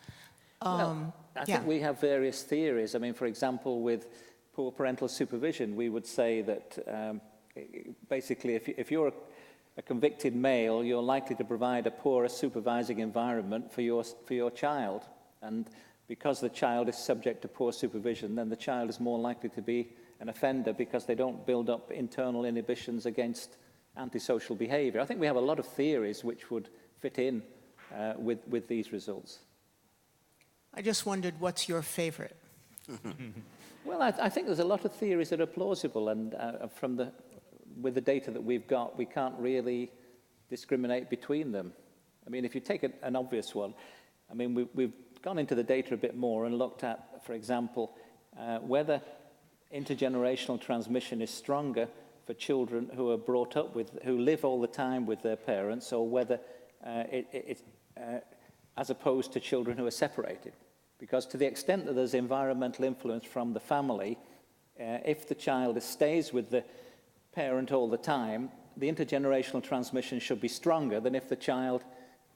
Speaker 2: Well, I think we have various theories. I mean, for example, with poor parental supervision, we would say that basically if you're a convicted male, you're likely to provide a poorer supervising environment for your child. And because the child is subject to poor supervision, then the child is more likely to be an offender because they don't build up internal inhibitions against antisocial behavior. I think we have a lot of theories which would fit in with these results.
Speaker 8: I just wondered, what's your favorite?
Speaker 2: Well, I think there's a lot of theories that are plausible, and with the data that we've got, we can't really discriminate between them. I mean, if you take an obvious one, I mean, we've gone into the data a bit more and looked at, for example, whether intergenerational transmission is stronger for children who are brought up with, who live all the time with their parents, or whether as opposed to children who are separated. Because to the extent that there's environmental influence from the family, if the child stays with the parent all the time, the intergenerational transmission should be stronger than if the child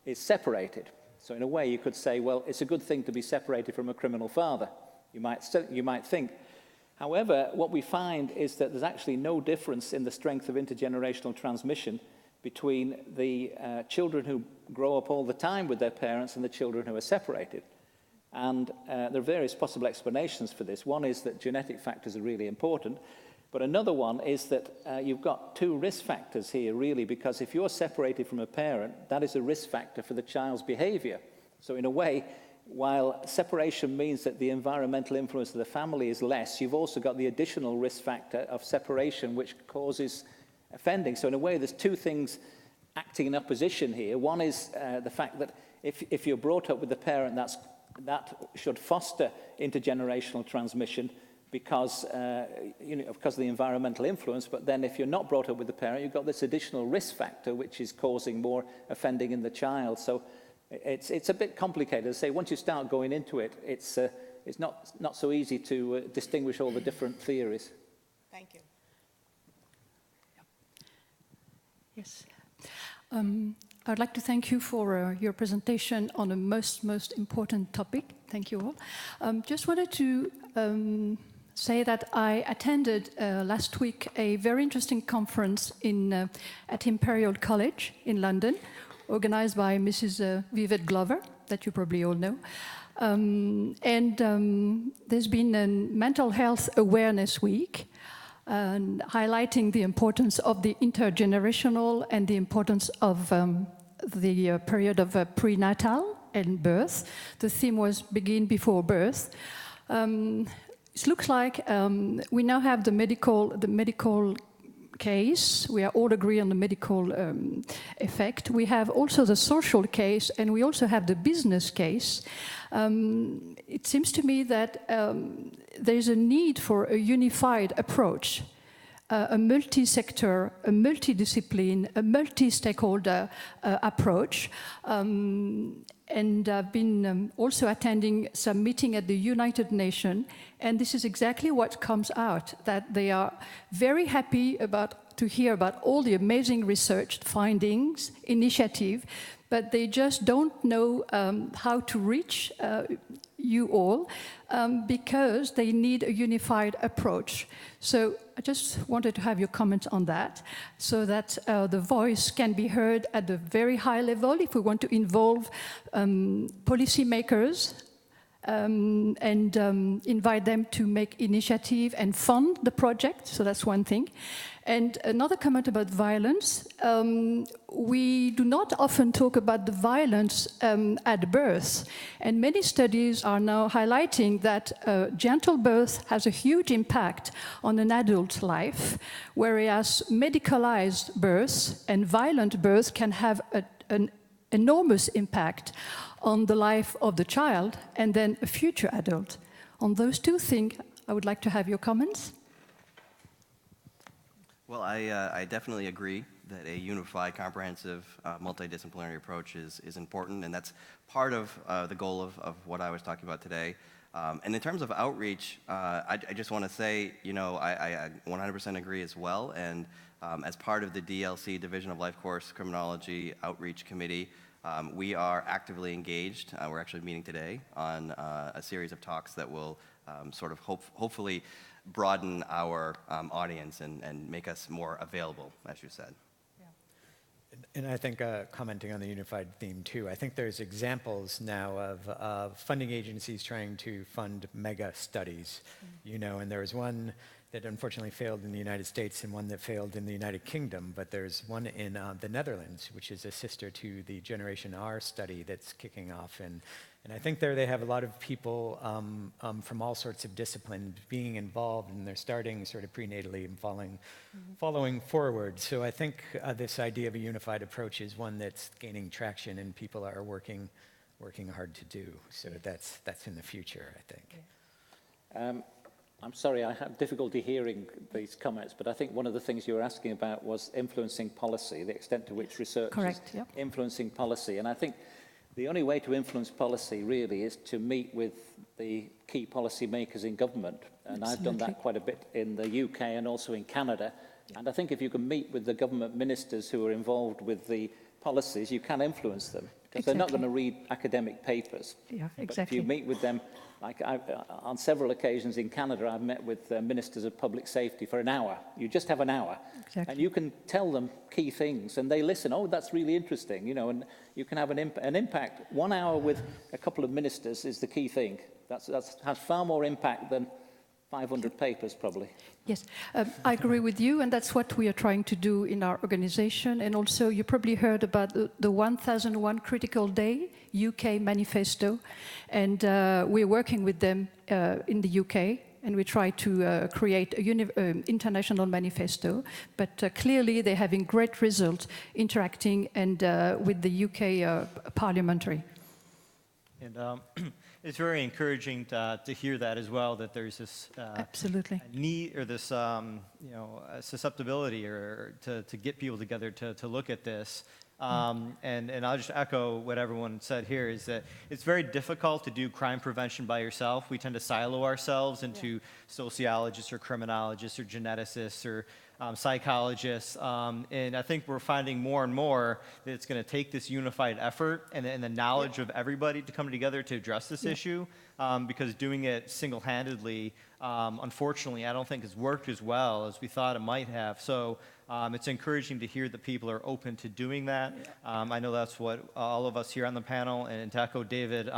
Speaker 2: is separated. So in a way, you could say, well, it's a good thing to be separated from a criminal father, you might think. However, what we find is that there's actually no difference in the strength of intergenerational transmission between the children who grow up all the time with their parents and the children who are separated. And there are various possible explanations for this. One is that genetic factors are really important, but another one is that you've got two risk factors here, really, because if you're separated from a parent, that is a risk factor for the child's behavior. So in a way, while separation means that the environmental influence of the family is less, you've also got the additional risk factor of separation, which causes offending. So in a way, there's two things acting in opposition here. One is the fact that if you're brought up with the parent, that should foster intergenerational transmission because of the environmental influence. But then if you're not brought up with the parent, you've got this additional risk factor, which is causing more offending in the child. So it's a bit complicated to say. Once you start going into it, it's not so easy to distinguish all the different theories.
Speaker 8: Thank you.
Speaker 9: Yes. I'd like to thank you for your presentation on a most important topic. Thank you all. Just wanted to say that I attended last week a very interesting conference at Imperial College in London, organized by Mrs. Vivette Glover, that you probably all know. There's been a Mental Health Awareness Week, highlighting the importance of the intergenerational and the importance of the period of prenatal and birth. The theme was begin before birth. It looks like we now have the medical case. We are all agree on the medical effect. We have also the social case, and we also have the business case. It seems to me that there's a need for a unified approach, a multi-sector, a multidiscipline, a multi-stakeholder approach. And I've been also attending some meeting at the United Nations, and this is exactly what comes out, that they are very happy to hear about all the amazing research findings, initiative, but they just don't know how to reach you all because they need a unified approach. So I just wanted to have your comment on that, so that the voice can be heard at a very high level if we want to involve policymakers and invite them to make initiative and fund the project. So that's one thing. And another comment about violence. We do not often talk about the violence at birth. And many studies are now highlighting that gentle birth has a huge impact on an adult life, whereas medicalized birth and violent birth can have an enormous impact on the life of the child and then a future adult. On those two things, I would like to have your comments.
Speaker 4: Well, I definitely agree that a unified, comprehensive, multidisciplinary approach is important, and that's part of the goal of what I was talking about today. And in terms of outreach, I just want to say, I 100% agree as well, and as part of the DLC, Division of Life Course Criminology Outreach Committee, we are actively engaged. We're actually meeting today on a series of talks that will sort of hopefully broaden our audience and make us more available, as you said.
Speaker 3: Yeah. And I think commenting on the unified theme too, I think there's examples now of funding agencies trying to fund mega studies, and there was one that unfortunately failed in the United States and one that failed in the United Kingdom, but there's one in the Netherlands, which is a sister to the Generation R study that's kicking off. And I think there they have a lot of people from all sorts of disciplines being involved, and they're starting sort of prenatally and following forward. So I think this idea of a unified approach is one that's gaining traction and people are working hard to do. So that's in the future, I think.
Speaker 2: I'm sorry, I have difficulty hearing these comments, but I think one of the things you were asking about was influencing policy, the extent to which research is influencing policy. And I think the only way to influence policy really is to meet with the key policy makers in government. And I've done that quite a bit in the UK and also in Canada. And I think if you can meet with the government ministers who are involved with the policies, you can influence them. Because they're not going to read academic papers.
Speaker 9: Yeah, exactly.
Speaker 2: But if you meet with them, like on several occasions in Canada, I've met with ministers of public safety for an hour. You just have an hour.
Speaker 9: Exactly.
Speaker 2: And you can tell them key things, and they listen. Oh, that's really interesting, and you can have an impact. 1 hour with a couple of ministers is the key thing. That has far more impact than 500 papers, probably.
Speaker 9: Yes, I agree with you, and that's what we are trying to do in our organization. And also, you probably heard about the 1001 Critical Day UK manifesto, and we're working with them in the UK, and we try to create an international manifesto. But clearly, they're having great results interacting and with the UK parliamentary.
Speaker 1: And it's very encouraging to hear that as well, that there's this
Speaker 9: absolutely
Speaker 1: need or this susceptibility or to get people together to look at this. And I'll just echo what everyone said here, is that it's very difficult to do crime prevention by yourself. We tend to silo ourselves into sociologists or criminologists or geneticists or psychologists, and I think we're finding more and more that it's going to take this unified effort and the knowledge of everybody to come together to address this issue, because doing it single-handedly, unfortunately, I don't think has worked as well as we thought it might have. So it's encouraging to hear that people are open to doing that. I know that's what all of us here on the panel, and to echo David,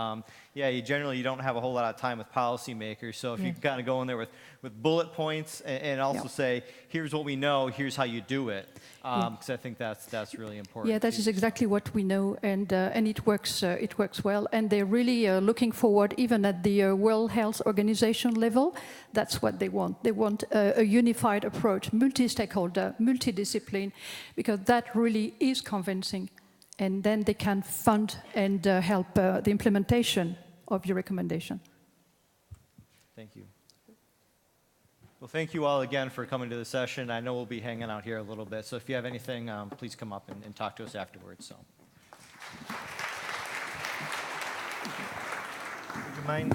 Speaker 1: yeah, you don't have a whole lot of time with policymakers, so if you can kind of go in there with bullet points and also say, here's what we know, here's how you do it, because I think that's really important.
Speaker 9: Yeah, that is exactly what we know, and it works well, and they're really looking forward, even at the World Health Organization level. That's what they want. They want a unified approach, multi-stakeholder, multidiscipline, because that really is convincing, and then they can fund and help the implementation of your recommendation.
Speaker 1: Thank you. Well, thank you all again for coming to the session. I know we'll be hanging out here a little bit, so if you have anything, please come up and talk to us afterwards. So, would you mind?